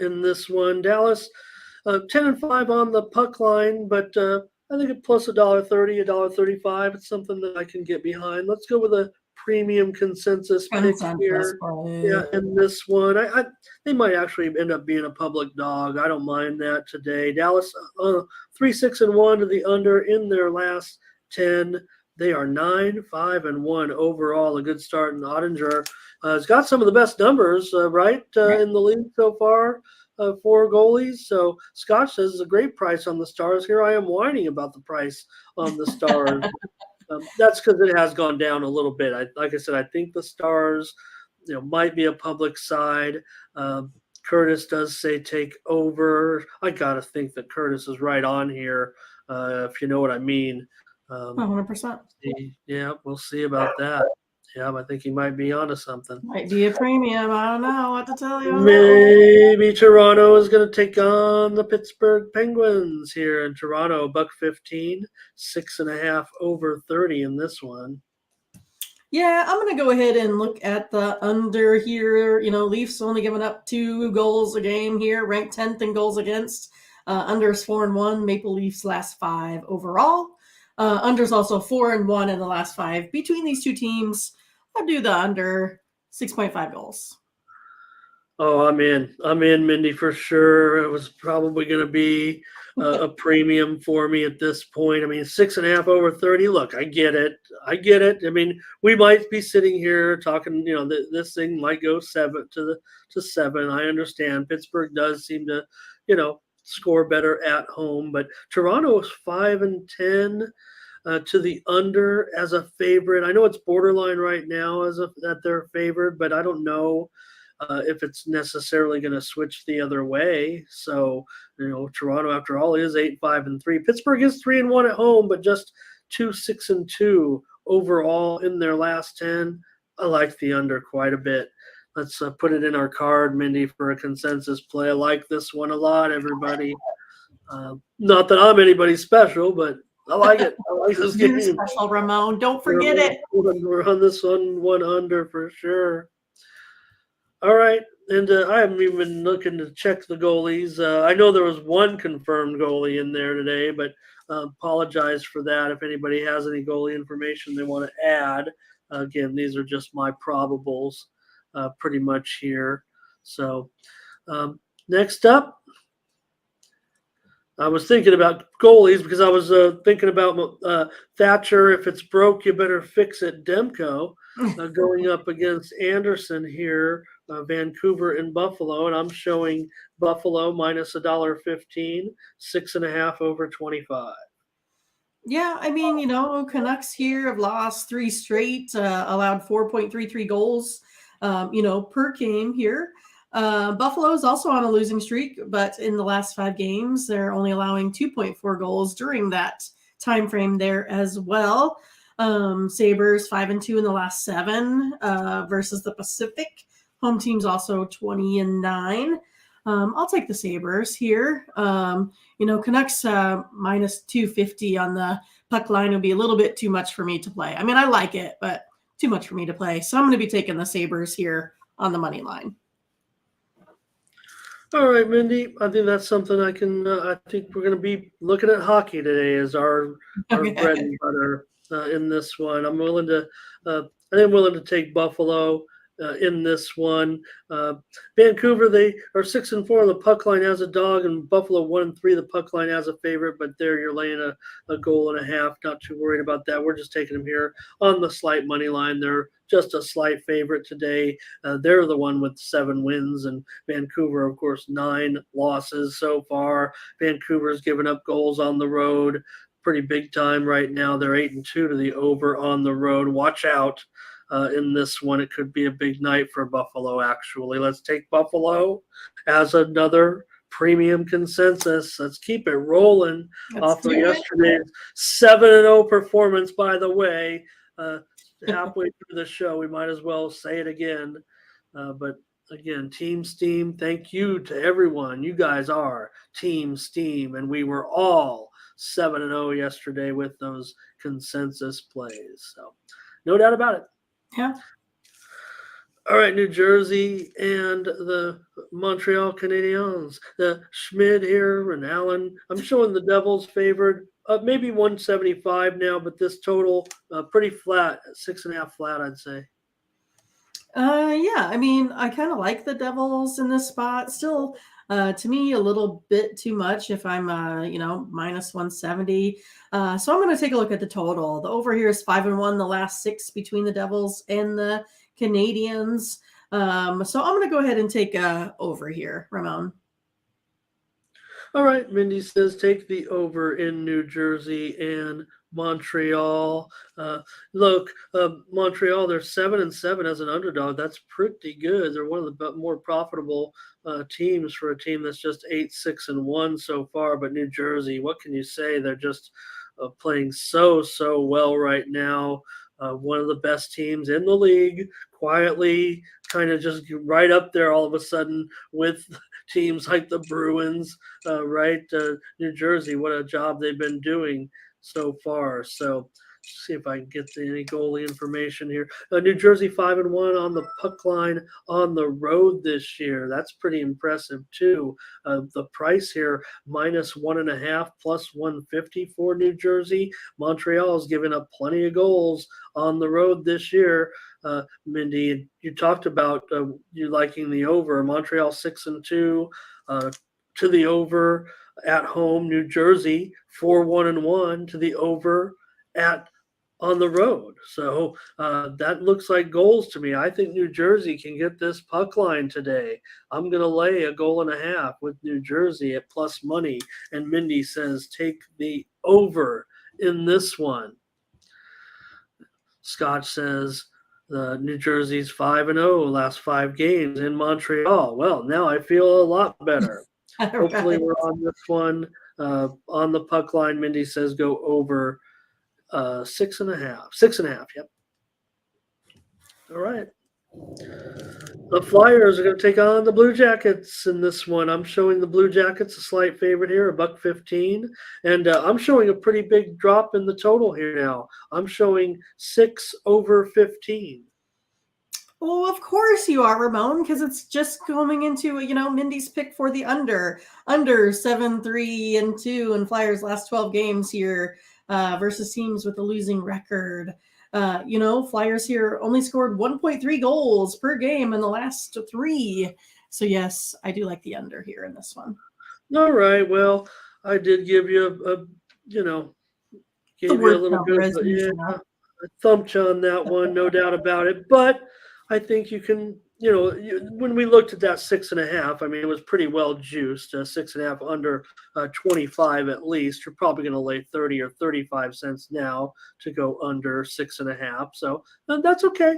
in this one. Dallas, 10-5 on the puck line, but I think at plus $1.30, $1.35, it's something that I can get behind. Let's go with a premium consensus pick here. Yeah, in this one, they might actually end up being a public dog. I don't mind that today. Dallas, 3-6-1 to the under in their last 10. They are 9-5-1 overall. A good start. And Ottinger has got some of the best numbers, right, in the league so far for goalies. So Scott says it's a great price on the Stars. Here I am whining about the price on the Stars. That's because it has gone down a little bit. Like I said, I think the Stars, might be a public side. Curtis does say take over. I gotta think that Curtis is right on here, if you know what I mean. 100%. Yeah, we'll see about that. Yeah, I think he might be onto something. Might be a premium. I don't know what to tell you. Maybe Toronto is going to take on the Pittsburgh Penguins here in Toronto. $1.15, 6.5 over 30 in this one. Yeah, I'm going to go ahead and look at the under here. Leafs only giving up 2 goals a game here, ranked 10th in goals against. Under's 4-1. Maple Leafs last 5 overall. Under's also 4-1 in the last 5 between these two teams. I'll do the under 6.5 goals. Oh, I'm in, Mindy, for sure. It was probably going to be a premium for me at this point. I mean, 6.5 over 30. Look, I get it. I mean, we might be sitting here talking. This thing might go 7 to 7. I understand. Pittsburgh does seem to, score better at home, but Toronto is 5-10. To the under as a favorite. I know it's borderline right now that they're favored, but I don't know if it's necessarily going to switch the other way. So, Toronto, after all, is 8-5-3. Pittsburgh is 3-1 at home, but just 2-6-2 overall in their last 10. I like the under quite a bit. Let's put it in our card, Mindy, for a consensus play. I like this one a lot, everybody. Not that I'm anybody special, but I like it. I like this game. Special, Ramon. Don't forget it. We're on this one under for sure. All right. And I haven't even been looking to check the goalies. I know there was one confirmed goalie in there today, but apologize for that. If anybody has any goalie information they want to add, again, these are just my probables pretty much here. So next up, I was thinking about goalies because I was thinking about Thatcher. If it's broke, you better fix it. Demko going up against Anderson here, Vancouver and Buffalo, and I'm showing Buffalo minus $1.15, 6.5 over 25. Yeah, I mean, Canucks here have lost 3 straight, allowed 4.33 goals, per game here. Buffalo is also on a losing streak, but in the last 5 games, they're only allowing 2.4 goals during that time frame there as well. Sabres 5-2 in the last 7 versus the Pacific. Home team's also 20-9. I'll take the Sabres here. Canucks minus 250 on the puck line would be a little bit too much for me to play. I mean, I like it, but too much for me to play. So I'm going to be taking the Sabres here on the money line. All right, Mindy. I think that's something I can. I think we're going to be looking at hockey today as our bread and butter in this one. I'm willing to. I think I'm willing to take Buffalo in this one. Vancouver, they are 6-4 on the puck line as a dog, and Buffalo 1-3 the puck line as a favorite. But there, you're laying a goal and a half. Not too worried about that. We're just taking them here on the slight money line. They're just a slight favorite today. They're the one with 7 wins, and Vancouver, of course, 9 losses so far. Vancouver's given up goals on the road pretty big time right now. They're 8-2 to the over on the road. Watch out in this one. It could be a big night for Buffalo, actually. Let's take Buffalo as another premium consensus. Let's keep it rolling off of yesterday's 7-0 performance, by the way. Halfway through the show, we might as well say it again. But again, Team Steam, thank you to everyone. You guys are Team Steam, and we were all 7-0 yesterday with those consensus plays. So, no doubt about it. Yeah. All right, New Jersey and the Montreal Canadiens. The Schmid here and Allen. I'm showing the Devils favored. Maybe 175 now, but this total pretty flat, 6.5 flat, I'd say. Yeah, I mean, I kind of like the Devils in this spot. Still, to me, a little bit too much if I'm, minus 170. So I'm going to take a look at the total. The over here is 5-1, the last 6 between the Devils and the Canadians. So I'm going to go ahead and take over here, Ramon. All right, Mindy says take the over in New Jersey and Montreal. Look, Montreal, they're 7-7 as an underdog. That's pretty good. They're one of the more profitable teams for a team that's just 8-6-1 so far. But New Jersey, what can you say? They're just playing so well right now. One of the best teams in the league, quietly, kind of just right up there all of a sudden with teams like the Bruins, right? New Jersey, what a job they've been doing so far. So see if I can get any goalie information here. New Jersey 5-1 on the puck line on the road this year. That's pretty impressive too. The price here minus 1.5 plus 150 for New Jersey. Montreal's given up plenty of goals on the road this year. Mindy, you talked about you liking the over. Montreal 6-2 to the over at home. New Jersey 4-1 to the over on the road. So that looks like goals to me. I think New Jersey can get this puck line today. I'm going to lay 1.5 goals with New Jersey at plus money. And Mindy says take the over in this one. Scott says New Jersey's 5-0 last 5 games in Montreal. Well, now I feel a lot better. Hopefully we're on this one. On the puck line, Mindy says go over 6.5. 6.5, yep. All right. The Flyers are going to take on the Blue Jackets in this one. I'm showing the Blue Jackets a slight favorite here, $1.15. And I'm showing a pretty big drop in the total here now. I'm showing 6 over 15. Well, of course you are, Ramon, because it's just coming into, Mindy's pick for the under 7-3-2 and Flyers last 12 games here versus teams with a losing record. Flyers here only scored 1.3 goals per game in the last 3. So yes, I do like the under here in this one. All right. Well, I did give you a little bit of a thumped you on that one, no doubt about it. But I think you can, when we looked at that 6.5, I mean, it was pretty well juiced. 6.5 under 25 at least. You're probably going to lay 30 or 35 cents now to go under 6.5. So that's okay.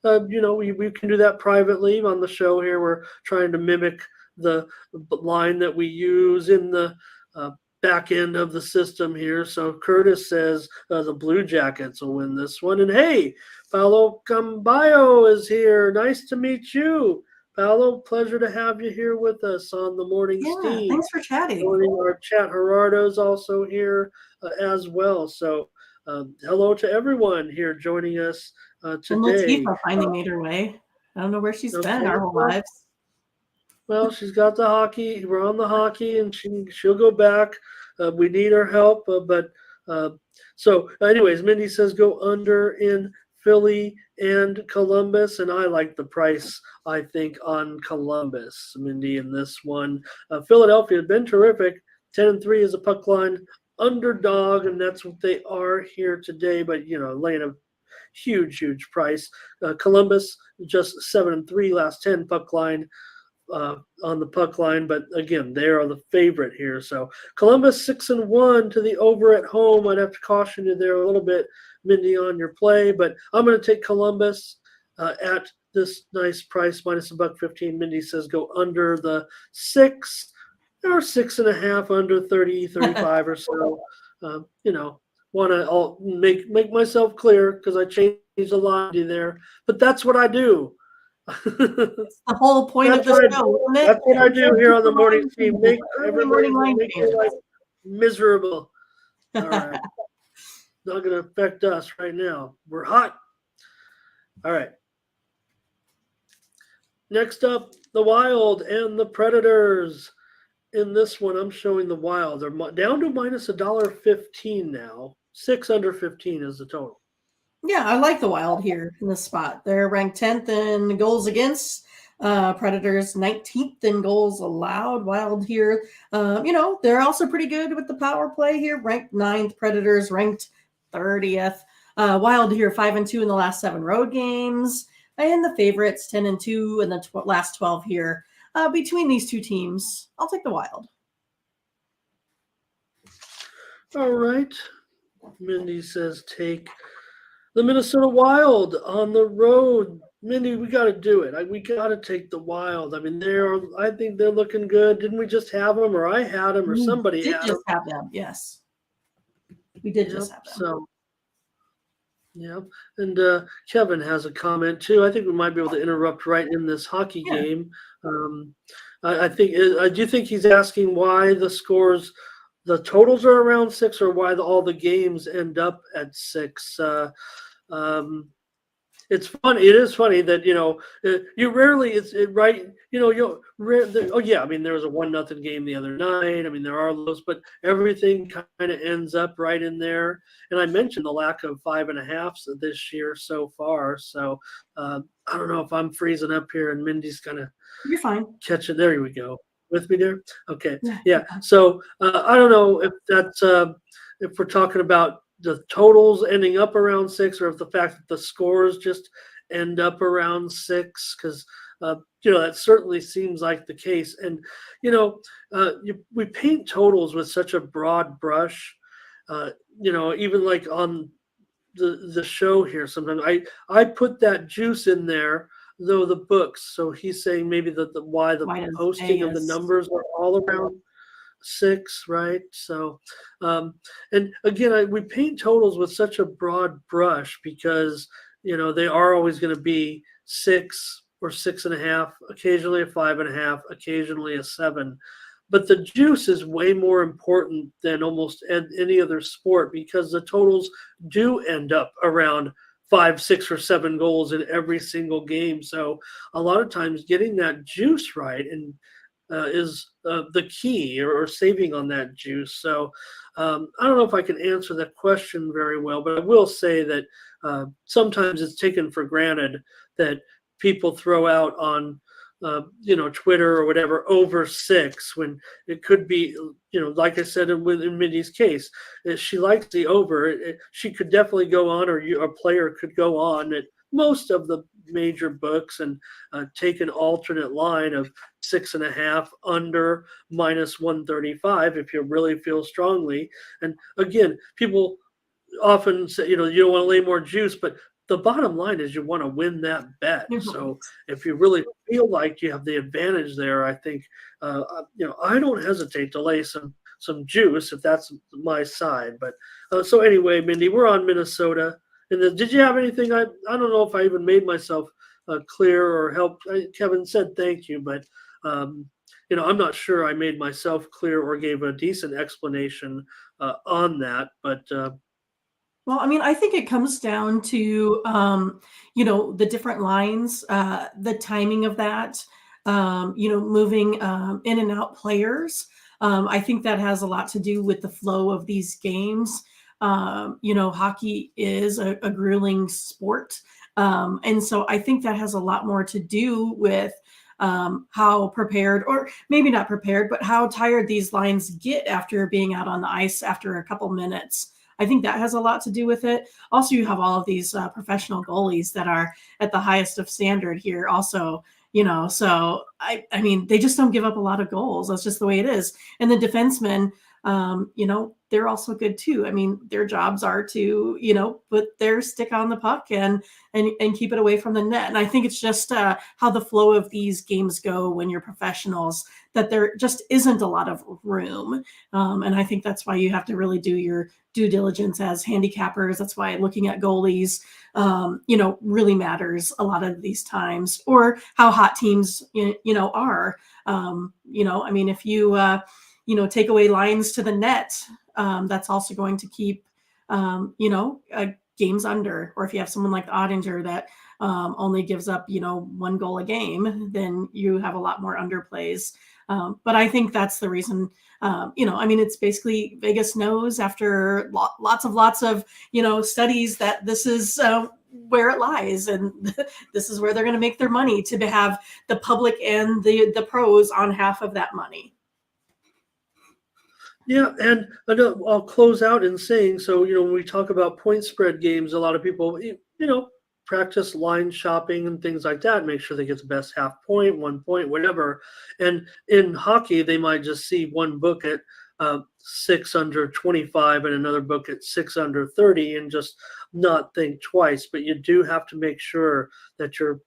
We can do that privately on the show here. We're trying to mimic the line that we use in the back end of the system here. So Curtis says the Blue Jackets will win this one. And hey, Paolo Cambayo is here. Nice to meet you. Paolo, pleasure to have you here with us on the Morning Steam. Thanks for chatting. Our chat Gerardo's also here as well. So hello to everyone here joining us today. And Latifah finally made her way. I don't know where she's been our whole lives. Well, she's got the hockey. We're on the hockey, and she'll go back. We need her help. So anyways, Mindy says go under in Philly and Columbus, and I like the price, I think, on Columbus, Mindy, in this one. Philadelphia has been terrific. 10-3 is a puck line underdog, and that's what they are here today, but, laying a huge price. Columbus, just 7-3 last 10 puck line. On the puck line, but again, they are the favorite here. So Columbus 6-1 to the over at home. I'd have to caution you there a little bit, Mindy, on your play, but I'm going to take Columbus at this nice price, minus $1.15. Mindy says go under the 6 or 6.5, under 30, 35 or so. Want to make myself clear because I changed a lot there, but that's what I do. It's the whole point of That's the what show, isn't it? that's what I do here on the morning Line team. changes, Make early everybody morning line make their changes. life miserable. All right. Not going to affect us right now. We're hot. All right. Next up, the Wild and the Predators. In this one, I'm showing the Wild. They're down to minus $1.15 now. 6 under 15 is the total. Yeah, I like the Wild here in this spot. They're ranked 10th in goals against. Predators 19th in goals allowed. Wild here. They're also pretty good with the power play here. Ranked 9th. Predators ranked 30th. Wild here 5-2 in the last 7 road games. And the favorites 10-2 in the last 12 here. Between these two teams, I'll take the Wild. All right. Mindy says take the Minnesota Wild on the road. Mindy, we got to do it. We got to take the Wild. I mean, I think they're looking good. Didn't we just have them, or I had them, or somebody did had just them? have them. Yes, we did just have them. So, yeah. And Kevin has a comment too. I think we might be able to interrupt right in this hockey game. I think. Do you think he's asking why the scores? The totals are around 6, or why all the games end up at 6. It's funny. It is funny that you rarely right. Oh yeah, I mean there was a 1-0 game the other night. I mean there are those, but everything kind of ends up right in there. And I mentioned the lack of 5.5s this year so far. So I don't know if I'm freezing up here and Mindy's gonna. You're fine. Catch it. There we go. With me there? Okay. Yeah. So I don't know if that's if we're talking about the totals ending up around 6, or if the fact that the scores just end up around 6, because that certainly seems like the case. And we paint totals with such a broad brush. Even like on the show here, sometimes I put that juice in there. Though the books, so he's saying maybe why the posting of the numbers are all around 6, right? So, and again, we paint totals with such a broad brush because they are always going to be 6 or 6.5, occasionally a 5.5, occasionally a 7. But the juice is way more important than almost any other sport because the totals do end up around 5, 6, or 7 goals in every single game. So a lot of times getting that juice right and is the key, or saving on that juice. So I don't know if I can answer that question very well, but I will say that sometimes it's taken for granted that people throw out on Twitter or whatever over 6 when it could be, like I said in Mindy's case, if she likes the over, she could definitely go on, or a player could go on at most of the major books and take an alternate line of 6.5 under minus 135 if you really feel strongly. And again, people often say, you don't want to lay more juice, but the bottom line is you want to win that bet. So if you really feel like you have the advantage there, I think, I don't hesitate to lay some juice if that's my side. But so anyway, Mindy, we're on Minnesota. And did you have anything? I don't know if I even made myself clear or helped. Kevin said thank you, but I'm not sure I made myself clear or gave a decent explanation on that. But well, I mean, I think it comes down to, the different lines, the timing of that, moving in and out players. I think that has a lot to do with the flow of these games. Hockey is a grueling sport. And so I think that has a lot more to do with how prepared, or maybe not prepared, but how tired these lines get after being out on the ice after a couple minutes. I think that has a lot to do with it. Also, you have all of these professional goalies that are at the highest of standard here also, so I mean, they just don't give up a lot of goals. That's just the way it is. And the defensemen, they're also good too. I mean, their jobs are to put their stick on the puck and keep it away from the net. And I think it's just how the flow of these games go when you're professionals, that there just isn't a lot of room. And I think that's why you have to really do your due diligence as handicappers. That's why looking at goalies, really matters a lot of these times, or how hot teams, are. I mean, if take away lines to the net, that's also going to keep, games under. Or if you have someone like Ottinger that only gives up, one goal a game, then you have a lot more underplays. But I think that's the reason. It's basically Vegas knows after lots of studies that this is where it lies, and this is where they're going to make their money, to have the public and the pros on half of that money. Yeah, and I'll close out in saying, so, when we talk about point spread games, a lot of people, practice line shopping and things like that, make sure they get the best half point, 1 point, whatever. And in hockey, they might just see one book at 6 under 25 and another book at 6 under 30 and just not think twice. But you do have to make sure that you're,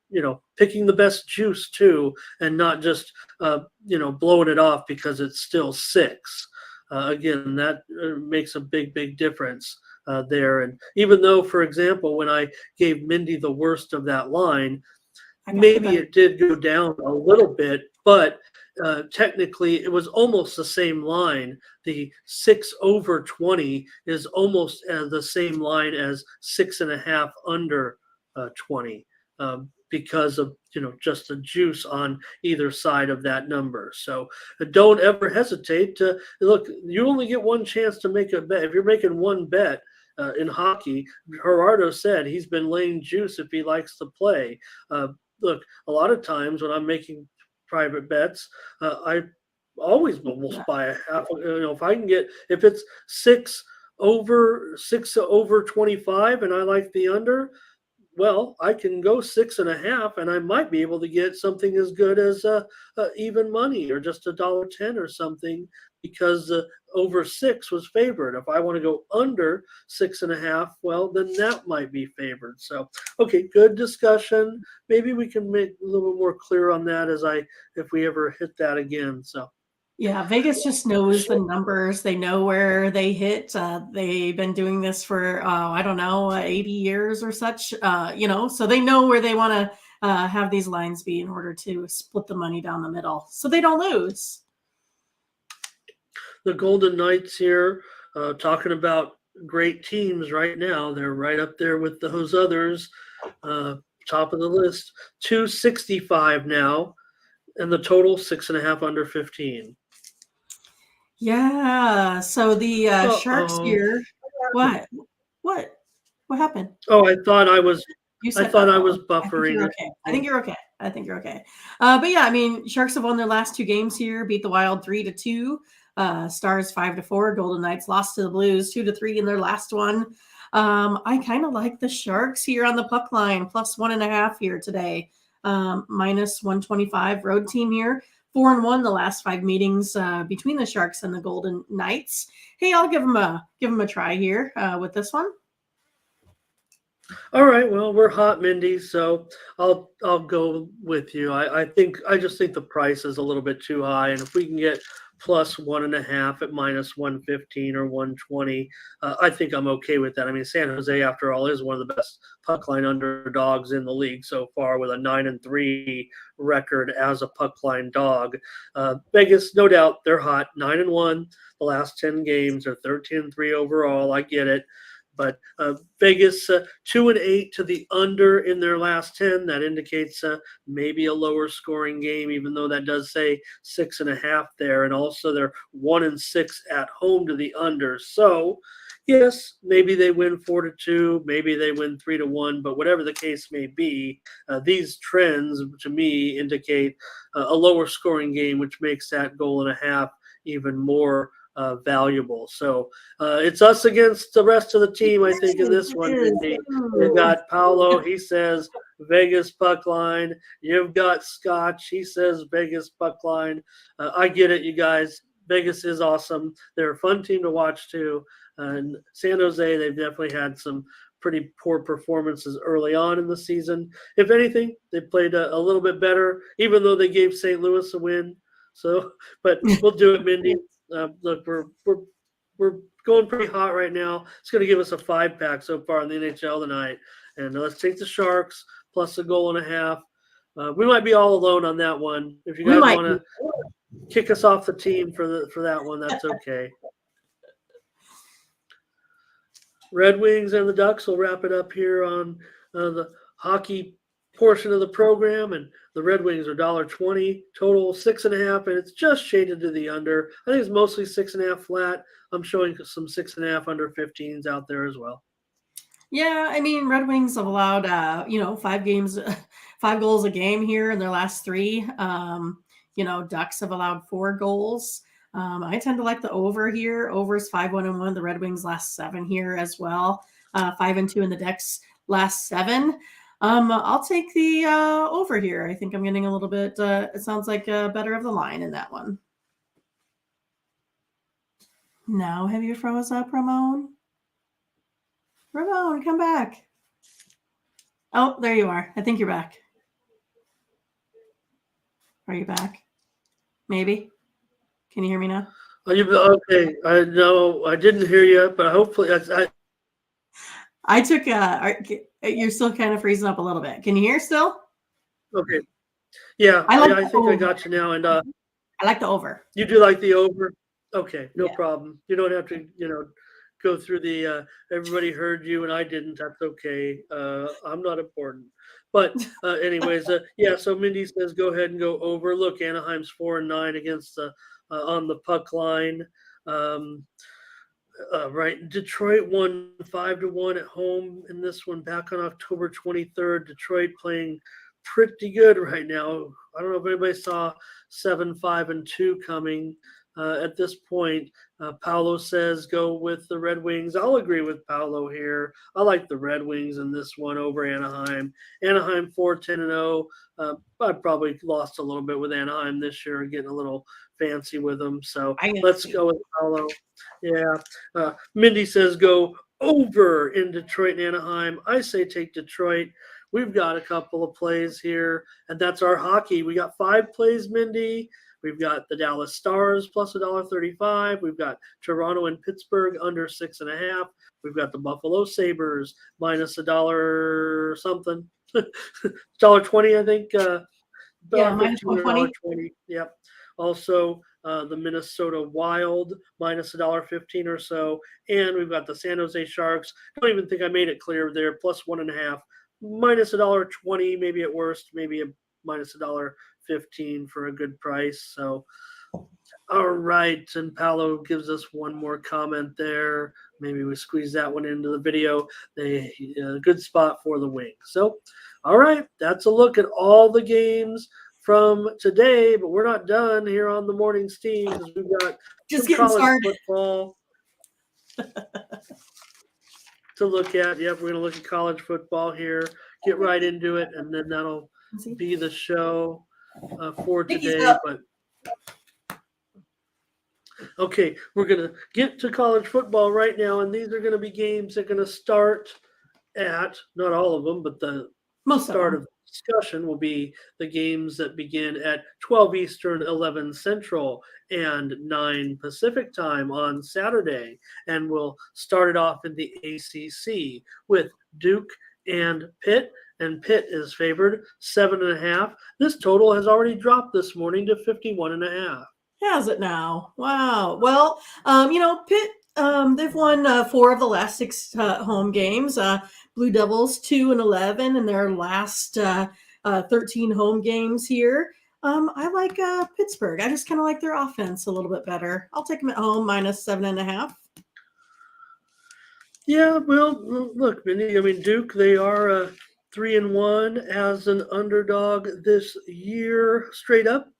picking the best juice too, and not just, blowing it off because it's still 6. Again, that makes a big difference there. And even though, for example, when I gave Mindy the worst of that line, maybe it did go down a little bit, but technically it was almost the same line. The 6 over 20 is almost the same line as 6.5 under 20. Because of just the juice on either side of that number. So don't ever hesitate to look. You only get one chance to make a bet. If you're making one bet in hockey, Gerardo said he's been laying juice if he likes to play. Look, a lot of times when I'm making private bets, I always almost buy a half. If I can get, if it's 6 over 25 and I like the under, well, I can go 6.5, and I might be able to get something as good as even money, or just $1.10 or something, because over 6 was favored. If I want to go under 6.5, well, then that might be favored. So, okay, good discussion. Maybe we can make a little more clear on that if we ever hit that again. So. Yeah, Vegas just knows the numbers. They know where they hit. They've been doing this for, I don't know, 80 years or such, so they know where they want to have these lines be in order to split the money down the middle so they don't lose. The Golden Knights here, talking about great teams right now. They're right up there with those others, top of the list. 265 now, and the total 6.5 under 15. Yeah. So the Sharks here. What happened? Oh, I thought I was. I thought I was buffering. I think you're okay. But yeah, I mean, Sharks have won their last 2 games here. Beat the Wild 3-2. Stars 5-4. Golden Knights lost to the Blues 2-3 in their last one. I kind of like the Sharks here on the puck line, plus 1.5 here today. Minus 125. Road team here. 4-1 the last 5 meetings between the Sharks and the Golden Knights. Hey, I'll give them a try here with this one. All right. Well, we're hot, Mindy, so I'll go with you. I just think the price is a little bit too high, and if we can get plus 1.5 at minus 115 or 120, I think I'm okay with that. I mean, San Jose, after all, is one of the best puck line underdogs in the league so far, with a 9-3 record as a puck line dog. Vegas, no doubt, they're hot. 9-1 the last 10 games. They're 13-3 overall. I get it. But Vegas 2-8 to the under in their last 10. That indicates maybe a lower scoring game, even though that does say 6.5 there. And also they're 1-6 at home to the under. So yes, maybe they win 4-2, maybe they win 3-1. But whatever the case may be, these trends to me indicate a lower scoring game, which makes that goal and a half even more valuable. So it's us against the rest of the team, I think, in this one. We've got Paolo. He says Vegas puck line. You've got Scotch. He says Vegas puck line. I get it, you guys. Vegas is awesome. They're a fun team to watch too. And San Jose, they've definitely had some pretty poor performances early on in the season. If anything, they played a little bit better, even though they gave St. Louis a win. So, but we'll do it, Mindy. Look, we're going pretty hot right now. It's going to give us a 5-pack so far in the NHL tonight. And let's take the Sharks plus a goal and a half. We might be all alone on that one. If you guys want to kick us off the team for that one, that's okay. Red Wings and the Ducks will wrap it up here on the hockey portion of the program, and the Red Wings are $1.20, total 6.5, and it's just shaded to the under. I think it's mostly 6.5 flat. I'm showing some 6.5 under 15s out there as well. Yeah, I mean, Red Wings have allowed 5 goals a game here in their last 3. Ducks have allowed 4 goals. I tend to like the over here. Over is 5-1-1. The Red Wings last 7 here as well. 5-2 in the Ducks last 7. I'll take the over here. I think I'm getting a little bit. It sounds like better of the line in that one. Now, have you froze up, Ramon? Ramon, come back. Oh, there you are. I think you're back. Are you back? Maybe. Can you hear me now? Okay. I know I didn't hear you, but hopefully I took you're still kind of freezing up a little bit. Can you hear still? Okay. Yeah, I think I got you now. And I like the over. You do like the over? Okay, no Yeah. problem. You don't have to, go through the everybody heard you and I didn't. That's okay. I'm not important. But anyways, yeah. So Mindy says go ahead and go over. Look, Anaheim's 4-9 against on the puck line. Right, Detroit won 5-1 at home in this one back on October 23rd. Detroit playing pretty good right now. I don't know if anybody saw 7-5-2 coming. At this point, Paolo says go with the Red Wings. I'll agree with Paolo here. I like the Red Wings in this one over Anaheim. Anaheim 4-10-0. I probably lost a little bit with Anaheim this year, getting a little fancy with them. So let's go with Paolo. Yeah. Mindy says go over in Detroit and Anaheim. I say take Detroit. We've got a couple of plays here, and that's our hockey. We got 5 plays, Mindy. We've got the Dallas Stars plus $1.35. We've got Toronto and Pittsburgh under 6.5. We've got the Buffalo Sabres minus $1 something. $1.20, I think. Minus $1.20. Yep. Also, the Minnesota Wild minus $1.15 or so. And we've got the San Jose Sharks. Don't even think I made it clear there. Plus 1.5. Minus $1.20, maybe at worst, maybe a minus $1.15 for a good price. So, all right. And Paolo gives us one more comment there. Maybe we squeeze that one into the video. Good spot for the Wings. So, all right. That's a look at all the games from today, but we're not done here on the morning steam because we've got just getting started football to look at. Yep, we're going to look at college football here, get right into it, and then that'll be the show for today. But okay, we're going to get to college football right now, and these are going to be games that are going to start at, not all of them, but the start of the discussion will be the games that begin at 12 Eastern, 11 Central, and 9 Pacific time on Saturday. And we'll start it off in the ACC with Duke and Pitt. And Pitt is favored 7.5. This total has already dropped this morning to 51.5. Has it now? Wow. Well, Pitt, they've won 4 of the last 6 home games. Blue Devils 2-11 in their last 13 home games here. I like Pittsburgh. I just kind of like their offense a little bit better. I'll take them at home minus 7.5. Yeah, well, look, Minnie, I mean, Duke, they are 3-1 as an underdog this year, straight up.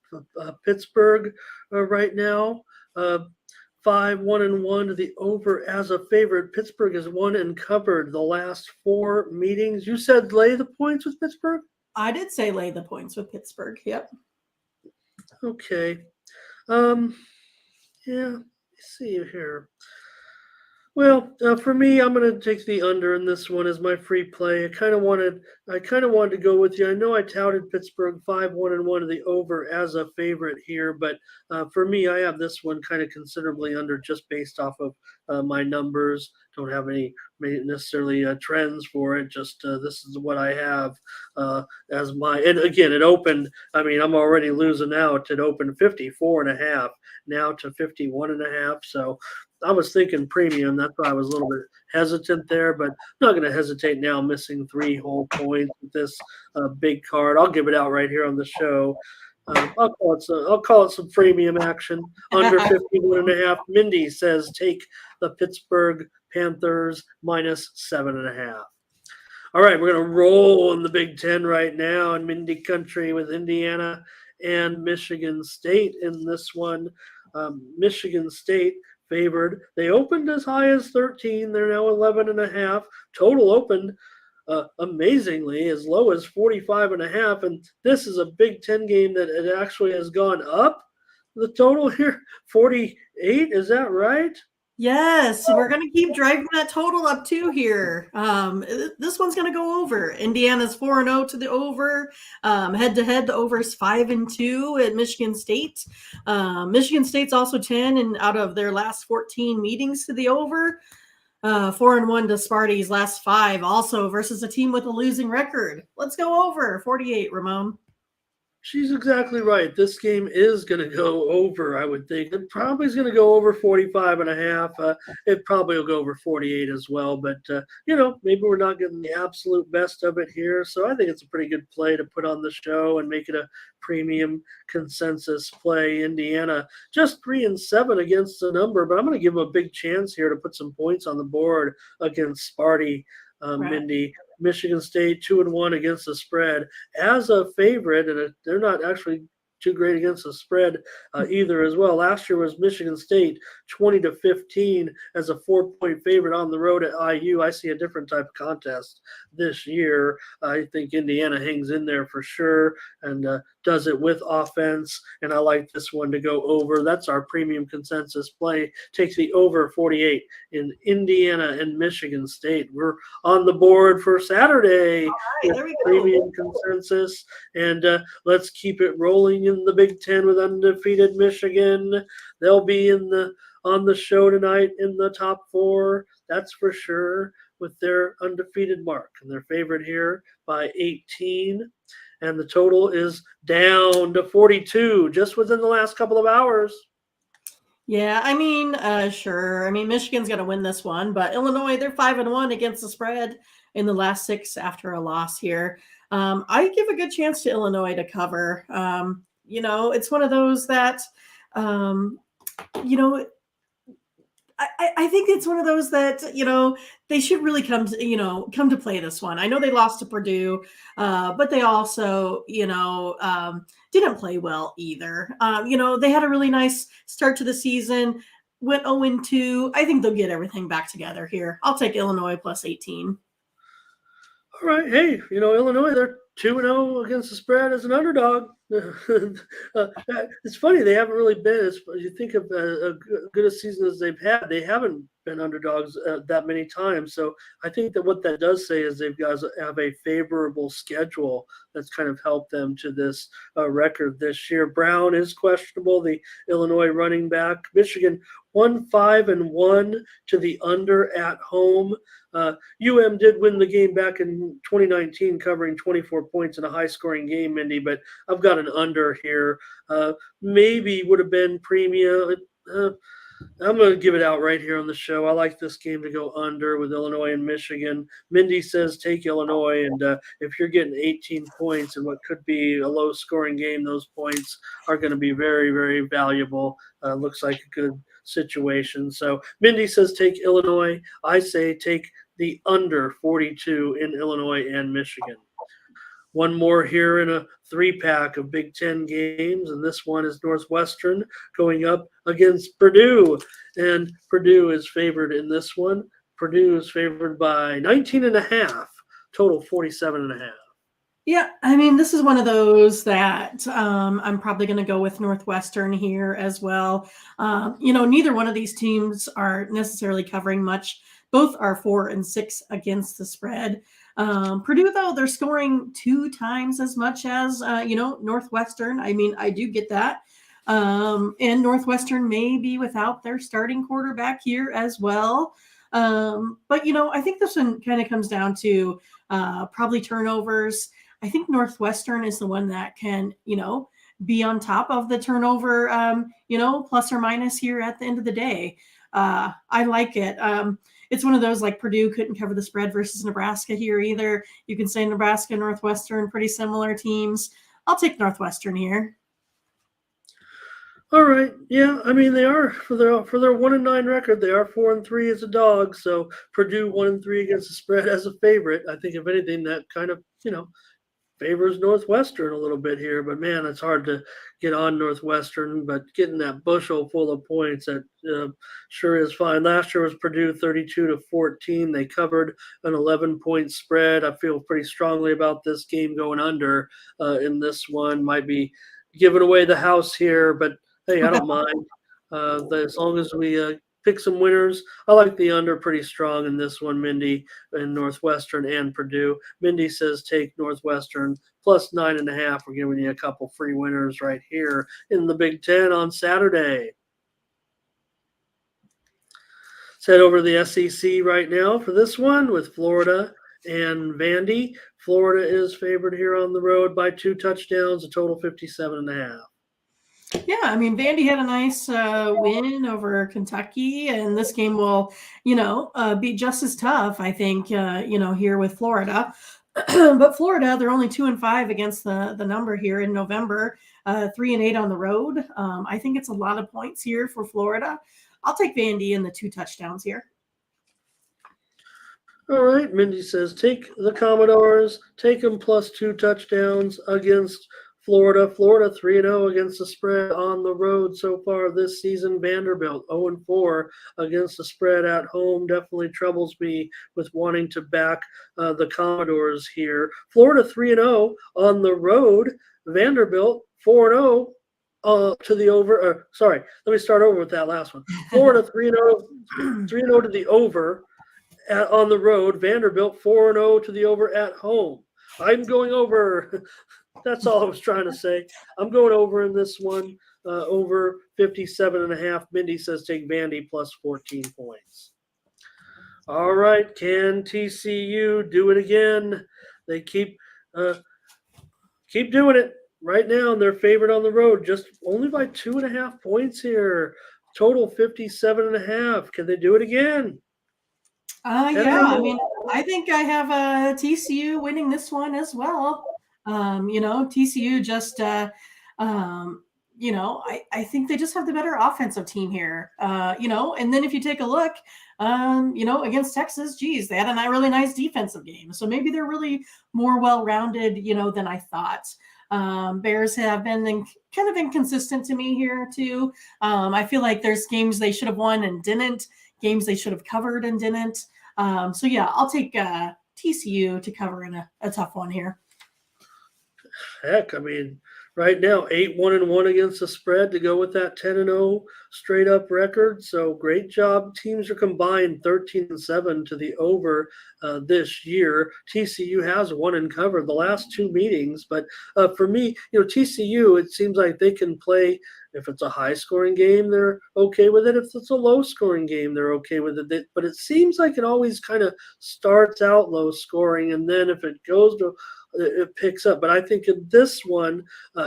Pittsburgh right now, 5-1-1 to the over as a favorite. Pittsburgh has won and covered the last 4 meetings. You said lay the points with Pittsburgh? I did say lay the points with Pittsburgh. Yep. Okay. Yeah, let's see here. Well, for me, I'm going to take the under in this one as my free play. I kind of wanted to go with you. I know I touted Pittsburgh 5-1-1 to the over as a favorite here, but for me, I have this one kind of considerably under just based off of my numbers. Don't have any necessarily trends for it. Just this is what I have as my. And again, it opened. I mean, I'm already losing out. It opened 54.5 now to 51.5. So I was thinking premium. That's why I was a little bit hesitant there, but I'm not going to hesitate now, missing 3 whole points with this big card. I'll give it out right here on the show. I'll call it some premium action. Under 51.5. Mindy says take the Pittsburgh Panthers -7.5. All right, we're going to roll in the Big Ten right now in Mindy Country with Indiana and Michigan State in this one. Michigan State favored. They opened as high as 13. They're now 11.5. Total opened amazingly as low as 45.5. And this is a Big Ten game that it actually has gone up. The total here, 48. Is that right? Yes, we're going to keep driving that total up too here. This one's going to go over. Indiana's 4-0 to the over. Head to head, the over is 5-2 at Michigan State. Michigan State's also 10 and out of their last 14 meetings to the over. 4-1 to Sparty's last 5 also versus a team with a losing record. Let's go over 48, Ramon. She's exactly right. This game is going to go over, I would think. It probably is going to go over 45.5. It probably will go over 48 as well. But, maybe we're not getting the absolute best of it here. So I think it's a pretty good play to put on the show and make it a premium consensus play. Indiana just 3-7 against the number, but I'm going to give them a big chance here to put some points on the board against Sparty. Right. Mindy. Michigan State 2-1 against the spread as a favorite, and they're not actually too great against the spread either as well. Last year was Michigan State 20-15 as a 4-point favorite on the road at IU. I see a different type of contest this year. I think Indiana hangs in there for sure and does it with offense, and I like this one to go over. That's our premium consensus play. Takes the over 48 in Indiana and Michigan State. We're on the board for Saturday. All right, there we go. Premium consensus, and let's keep it rolling in the Big Ten with undefeated Michigan. They'll be on the show tonight in the top 4. That's for sure, with their undefeated mark, and their favorite here by 18. And the total is down to 42 just within the last couple of hours. Yeah, I mean, sure. I mean, Michigan's going to win this one, but Illinois, they're 5-1 against the spread in the last 6 after a loss here. I give a good chance to Illinois to cover. It's one of those that, I think it's one of those that, they should really come to play this one. I know they lost to Purdue, but they also, didn't play well either. They had a really nice start to the season, went 0-2. I think they'll get everything back together here. I'll take Illinois plus 18. All right. Hey, Illinois, they're 2-0 against the spread as an underdog. It's funny. They haven't really been, as you think of a good a season as they've had, they haven't been underdogs that many times. So I think that what that does say is they've got to have a favorable schedule that's kind of helped them to this record this year. Brown is questionable, the Illinois running back. Michigan 5-1 to the under at home. UM did win the game back in 2019, covering 24 points in a high-scoring game, Mindy, but I've got an under here. Maybe would have been premium. I'm going to give it out right here on the show. I like this game to go under with Illinois and Michigan. Mindy says take Illinois, and if you're getting 18 points in what could be a low-scoring game, those points are going to be very, very valuable. Looks like a good situation. So Mindy says take Illinois. I say take the under 42 in Illinois and Michigan. One more here in a 3-pack of Big Ten games, and this one is Northwestern going up against Purdue, and Purdue is favored in this one. Purdue is favored by 19.5, total 47.5. Yeah, I mean, this is one of those that I'm probably going to go with Northwestern here as well. Neither one of these teams are necessarily covering much. Both are 4-6 against the spread. Purdue, though, they're scoring 2 times as much as Northwestern. I mean, I do get that. And Northwestern may be without their starting quarterback here as well. But I think this one kind of comes down to probably turnovers. I think Northwestern is the one that can, be on top of the turnover, plus or minus here at the end of the day. I like it. It's one of those like Purdue couldn't cover the spread versus Nebraska here either. You can say Nebraska, Northwestern, pretty similar teams. I'll take Northwestern here. All right, yeah. I mean, they are for their 1-9 record. They are 4-3 as a dog. So Purdue 1-3 against the spread as a favorite. I think if anything, that kind of favors Northwestern a little bit here. But man, it's hard to get on Northwestern. But getting that bushel full of points, that sure is fine. Last year was Purdue 32-14. They covered an 11-point spread. I feel pretty strongly about this game going under in this one. Might be giving away the house here, but hey, I don't mind. As long as we pick some winners. I like the under pretty strong in this one, Mindy, in Northwestern and Purdue. Mindy says take Northwestern plus 9.5. We're giving you a couple free winners right here in the Big Ten on Saturday. Let's head over to the SEC right now for this one with Florida and Vandy. Florida is favored here on the road by 2 touchdowns, a total 57.5. Yeah, I mean, Vandy had a nice win over Kentucky, and this game will, be just as tough, I think, here with Florida. But Florida, they're only 2-5 against the number here in November, 3-8 on the road. I think it's a lot of points here for Florida. I'll take Vandy in the 2 touchdowns here. All right, Mindy says take the Commodores, take them plus 2 touchdowns against Florida. Florida 3-0 against the spread on the road so far this season. Vanderbilt 0-4 against the spread at home. Definitely troubles me with wanting to back the Commodores here. Florida 3-0 on the road. Vanderbilt 4-0 to the over. Sorry, let me start over with that last one. Florida 3-0 to the over on the road. Vanderbilt 4-0 to the over at home. I'm going over. That's all I was trying to say. I'm going over in this one, over 57.5. Mindy says take Vandy plus 14 points. All right, can TCU do it again? They keep doing it right now, and they're favored on the road, just only by 2.5 points here. Total 57.5. Can they do it again? Yeah, I mean, I think I have TCU winning this one as well. TCU just, I think they just have the better offensive team here, and then if you take a look, against Texas, geez, they had a really nice defensive game. So maybe they're really more well-rounded, than I thought. Bears have been kind of inconsistent to me here too. I feel like there's games they should have won and didn't, games they should have covered and didn't. So yeah, I'll take TCU to cover in a tough one here. Heck, I mean, right now 8-1-1 against the spread to go with that 10-0 straight up record. So great job. Teams are combined 13-7 to the over this year. TCU has won and covered the last 2 meetings, but for me, TCU, it seems like they can play. If it's a high scoring game, they're okay with it. If it's a low scoring game, they're okay with it. But it seems like it always kind of starts out low scoring, and then if it goes to it picks up. But I think in this one,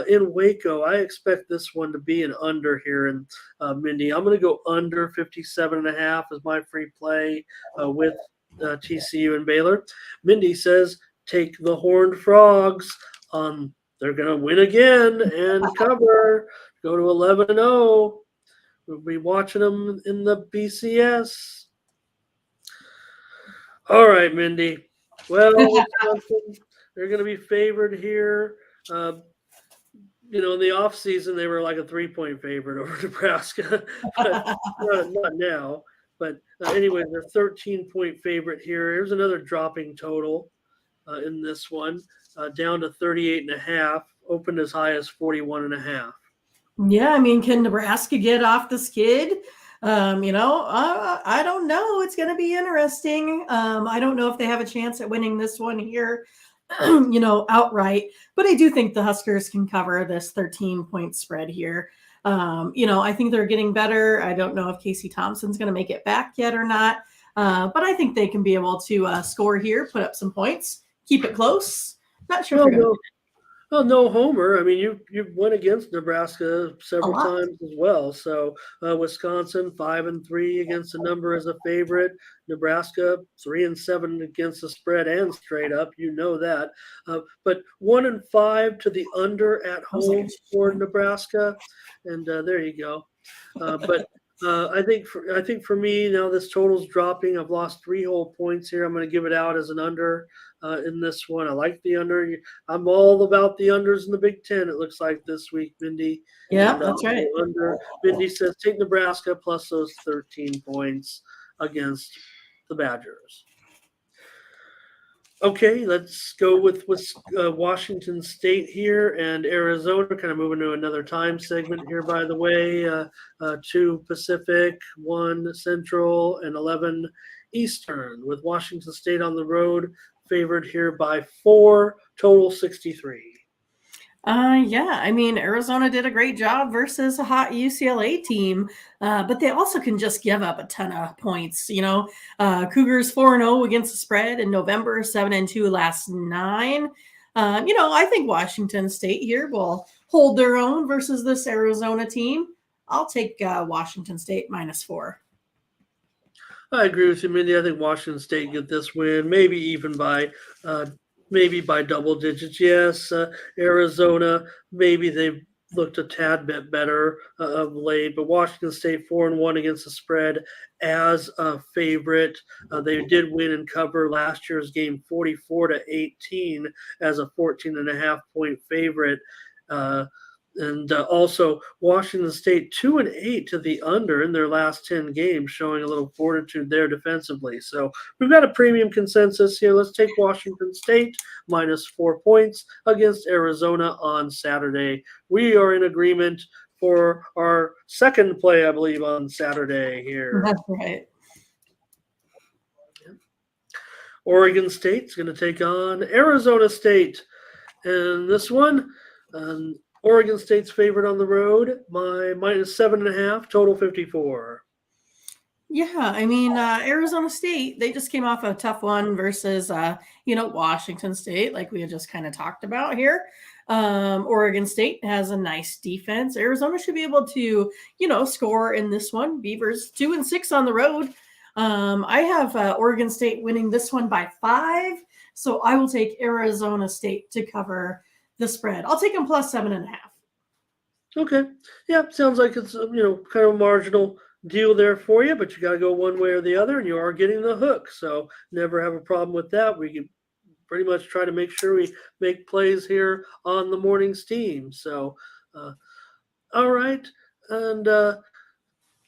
in Waco, I expect this one to be an under here. And Mindy, I'm going to go under 57.5 as my free play with TCU and Baylor. Mindy says take the Horned Frogs. They're going to win again and cover. Go to 11-0. We'll be watching them in the BCS. All right, Mindy. Well, they're going to be favored here. In the offseason, they were like a 3-point favorite over Nebraska. But not now. But anyway, they're 13-point favorite here. Here's another dropping total. in this one, down to 38.5, opened as high as 41.5. Yeah, I mean, can Nebraska get off the skid? I don't know. It's going to be interesting. I don't know if they have a chance at winning this one here, outright. But I do think the Huskers can cover this 13-point spread here. I think they're getting better. I don't know if Casey Thompson's going to make it back yet or not. But I think they can be able to score here, put up some points, keep it close. Not sure if Well, they're going to well, no homer. I mean, you went against Nebraska several lot. times as well. So Wisconsin 5-3 against the number as a favorite. Nebraska 3-7 against the spread and straight up. You know that. But 1-5 to the under at I was like, home for Nebraska, and there you go. But I think for me now this total's dropping. I've lost 3 whole points here. I'm going to give it out as an under in this one. I like the under. I'm all about the unders in the Big Ten. It looks like this week, Mindy. yeah, And, that's right. Under. Mindy says take Nebraska plus those 13 points against the Badgers. Okay, let's go with Washington State here and Arizona. Kind of moving to another time segment here, by the way. 2 Pacific, 1 Central, and 11 Eastern. With Washington State on the road, favored here by 4, total 63. Yeah, I mean, Arizona did a great job versus a hot UCLA team, but they also can just give up a ton of points. Cougars 4-0 against the spread in November, 7-2 last 9. I think Washington State here will hold their own versus this Arizona team. I'll take Washington State -4. I agree with you, Mindy. I think Washington State get this win, maybe even by double digits. Yes, Arizona, maybe they've looked a tad bit better of late, but Washington State 4-1 against the spread as a favorite. They did win and cover last year's game 44-18 as a 14.5-point favorite. And also Washington State 2-8 to the under in their last 10 games, showing a little fortitude there defensively. So we've got a premium consensus here. Let's take Washington State -4 points against Arizona on Saturday. We are in agreement for our second play, I believe, on Saturday here. That's right. Oregon State's going to take on Arizona State. And this one, Oregon State's favorite on the road, my -7.5, total 54. Yeah, I mean, Arizona State, they just came off a tough one versus, Washington State, like we had just kind of talked about here. Oregon State has a nice defense. Arizona should be able to, score in this one. Beavers 2-6 on the road. I have Oregon State winning this one by 5, so I will take Arizona State to cover the spread. I'll take them +7.5. Okay. Yeah, sounds like it's kind of a marginal deal there for you, but you got to go one way or the other, and you are getting the hook. So never have a problem with that. We can pretty much try to make sure we make plays here on the morning's team. So, all right, and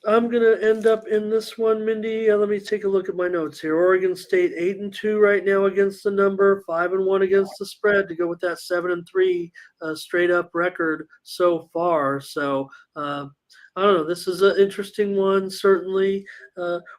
I'm gonna end up in this one, Mindy. Let me take a look at my notes here. Oregon State 8-2 right now against the number, 5-1 against the spread to go with that 7-3 straight up record so far. So I don't know. This is an interesting one, certainly.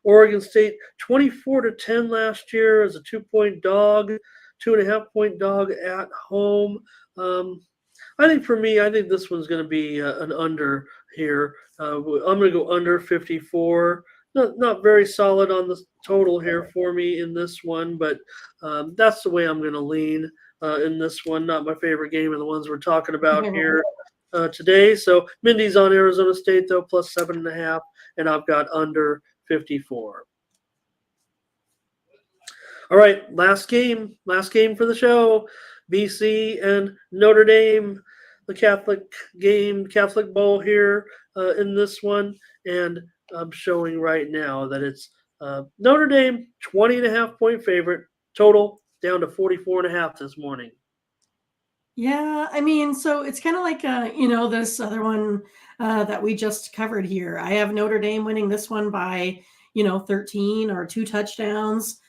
Oregon State 24-10 last year as a 2-point dog, 2.5-point dog at home. I think for me, I think this one's going to be an under here. I'm going to go under 54. Not very solid on the total here for me in this one, but that's the way I'm going to lean in this one. Not my favorite game of the ones we're talking about here today. So Mindy's on Arizona State, though, +7.5, and I've got under 54. All right, last game for the show. BC and Notre Dame, the Catholic Bowl here in this one. And I'm showing right now that it's Notre Dame, 20.5-point favorite, total down to 44.5 this morning. Yeah, I mean, so it's kind of like, this other one that we just covered here. I have Notre Dame winning this one by, 13 or 2 touchdowns.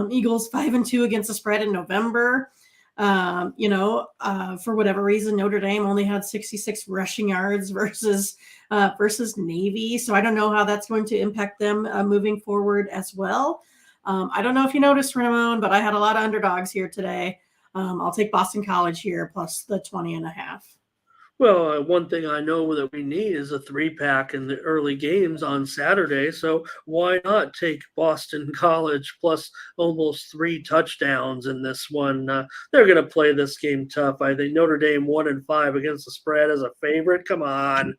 Eagles 5-2 against the spread in November. For whatever reason, Notre Dame only had 66 rushing yards versus Navy. So I don't know how that's going to impact them moving forward as well. I don't know if you noticed, Ramon, but I had a lot of underdogs here today. I'll take Boston College here plus the 20.5. Well, one thing I know that we need is a 3-pack in the early games on Saturday. So why not take Boston College plus almost 3 touchdowns in this one? They're going to play this game tough. I think Notre Dame 1-5 against the spread as a favorite. Come on.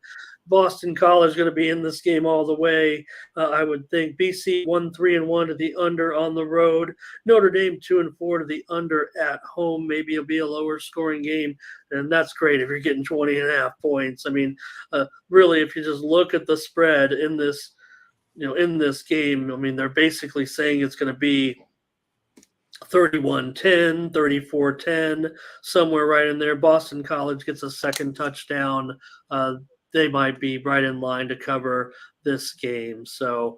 Boston College going to be in this game all the way. I would think BC 1-3-1 to the under on the road. Notre Dame 2-4 to the under at home. Maybe it'll be a lower scoring game, and that's great if you're getting 20.5 points. I mean, really, if you just look at the spread in this, in this game, I mean, they're basically saying it's going to be 31-10, 34-10, somewhere right in there. Boston College gets a second touchdown. They might be right in line to cover this game. So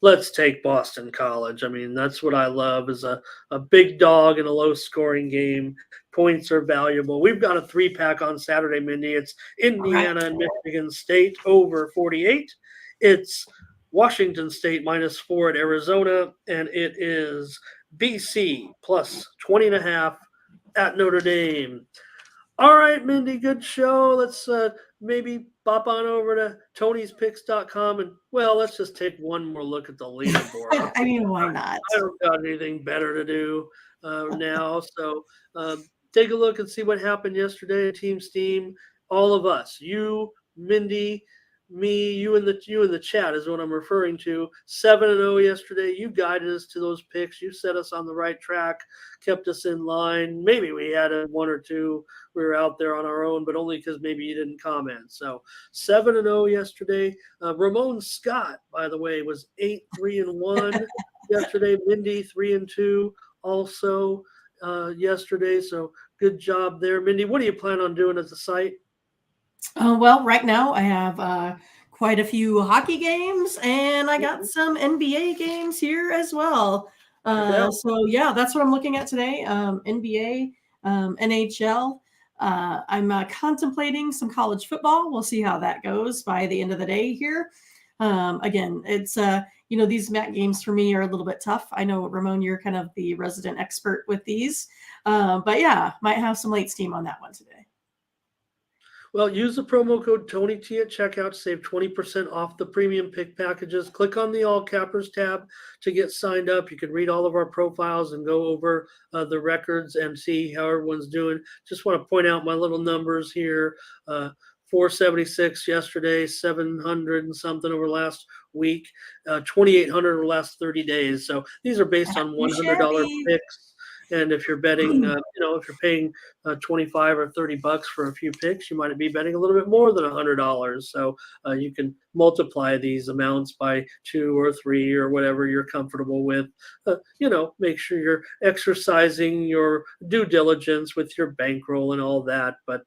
let's take Boston College. I mean, that's what I love is a big dog in a low-scoring game. Points are valuable. We've got a 3-pack on Saturday, Mindy. It's Indiana and Michigan State over 48. It's Washington State -4 at Arizona, and it is BC plus 20.5 at Notre Dame. All right, Mindy, good show. Let's maybe bop on over to Tony'sPicks.com and, well, let's just take one more look at the leaderboard. I mean, why not? I don't got anything better to do now. So take a look and see what happened yesterday at Team Steam. All of us, you, Mindy, me, you in the chat is what I'm referring to. 7-0 yesterday. You guided us to those picks. You set us on the right track, kept us in line. Maybe we had one or two. We were out there on our own, but only because maybe you didn't comment. So 7-0 yesterday. Ramon Scott, by the way, was 8-3-1 yesterday. Mindy 3-2 also yesterday. So good job there, Mindy. What do you plan on doing at the site? Well, right now I have quite a few hockey games, and I got some NBA games here as well. So yeah, that's what I'm looking at today. NBA, NHL. I'm contemplating some college football. We'll see how that goes by the end of the day here. Again, it's these MAC games for me are a little bit tough. I know, Ramon, you're kind of the resident expert with these, but yeah, might have some late steam on that one today. Well, use the promo code TonyT at checkout to save 20% off the premium pick packages. Click on the All Cappers tab to get signed up. You can read all of our profiles and go over the records and see how everyone's doing. Just want to point out my little numbers here. 476 yesterday, 700 and something over last week, 2,800 over the last 30 days. So these are based on $100 picks. And if you're betting, if you're paying 25 or 30 bucks for a few picks, you might be betting a little bit more than $100. So you can multiply these amounts by 2 or 3 or whatever you're comfortable with. Make sure you're exercising your due diligence with your bankroll and all that. But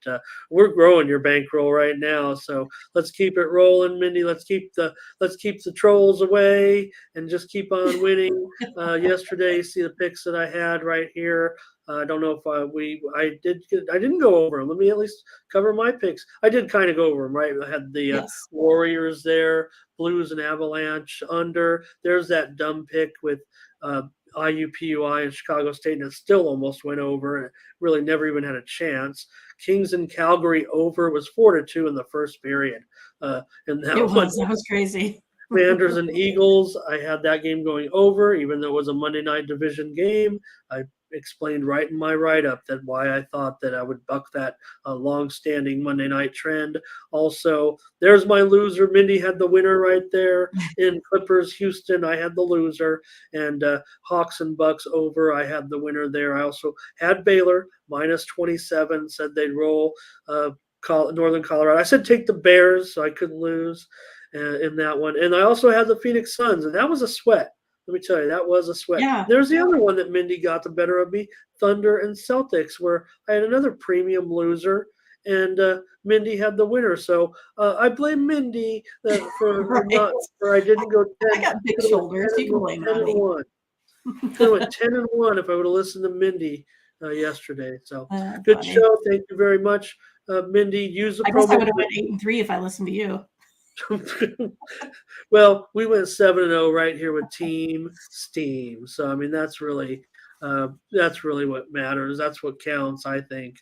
we're growing your bankroll right now, so let's keep it rolling, Mindy. Let's keep the trolls away and just keep on winning. Yesterday, see the picks that I had right here. I don't know if I didn't go over them. Let me at least cover my picks. I did kind of go over them, right? I had the Warriors there, Blues and Avalanche under. There's that dumb pick with IUPUI and Chicago State, and it still almost went over, and it really never even had a chance. Kings and Calgary over was 4-2 in the first period. And that was crazy. Commanders and Eagles, I had that game going over, even though it was a Monday night division game. I explained right in my write-up that why I thought that I would buck that long-standing Monday night trend. Also, there's my loser. Mindy had the winner right there. In Clippers, Houston, I had the loser. And Hawks and Bucks over, I had the winner there. I also had Baylor, -27, said they'd roll Northern Colorado. I said take the Bears, so I couldn't lose in that one. And I also had the Phoenix Suns, and that was a sweat. Let me tell you, that was a sweat. Yeah. There's the other one that Mindy got the better of me, Thunder and Celtics, where I had another premium loser, and Mindy had the winner. So I blame Mindy for I didn't go 10. I got big shoulders. You can blame it on me. Could have went 10-1 if I would have listened to Mindy yesterday. So good Funny. show. Thank you very much, Mindy. Use the I guess I promo would have went 8-3 if I listened to you. Well, we went 7-0 right here with Team Steam. So I mean that's really what matters. That's what counts, I think.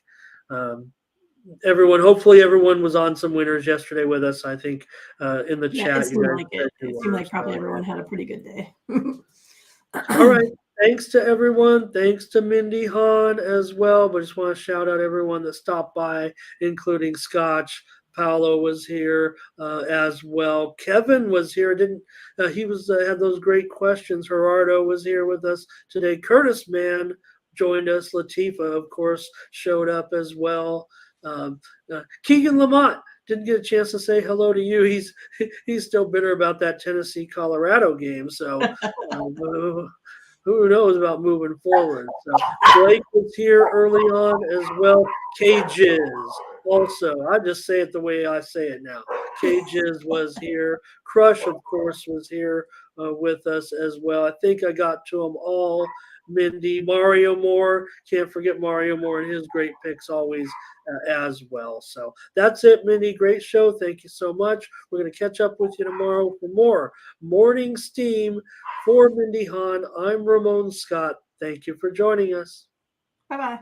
Hopefully everyone was on some winners yesterday with us. I think in the Yeah, chat, it seemed you guys like said it. you It seemed were. like probably So. everyone had a pretty good day. All right. Thanks to everyone. Thanks to Mindy Hahn as well. But I just want to shout out everyone that stopped by, including Scotch. Paolo was here as well. Kevin was here. Didn't he was had those great questions. Gerardo was here with us today. Curtis Mann joined us. Latifa, of course, showed up as well. Keegan Lamont didn't get a chance to say hello to you. He's still bitter about that Tennessee Colorado game. So. Who knows about moving forward? So Blake was here early on as well. Cages also. I just say it the way I say it now. Cages was here. Crush, of course, was here with us as well. I think I got to them all. Mindy, Mario Moore. Can't forget Mario Moore and his great picks always as well. So that's it, Mindy. Great show. Thank you so much. We're going to catch up with you tomorrow for more Morning Steam. For Mindy Hahn, I'm Ramon Scott. Thank you for joining us. Bye-bye.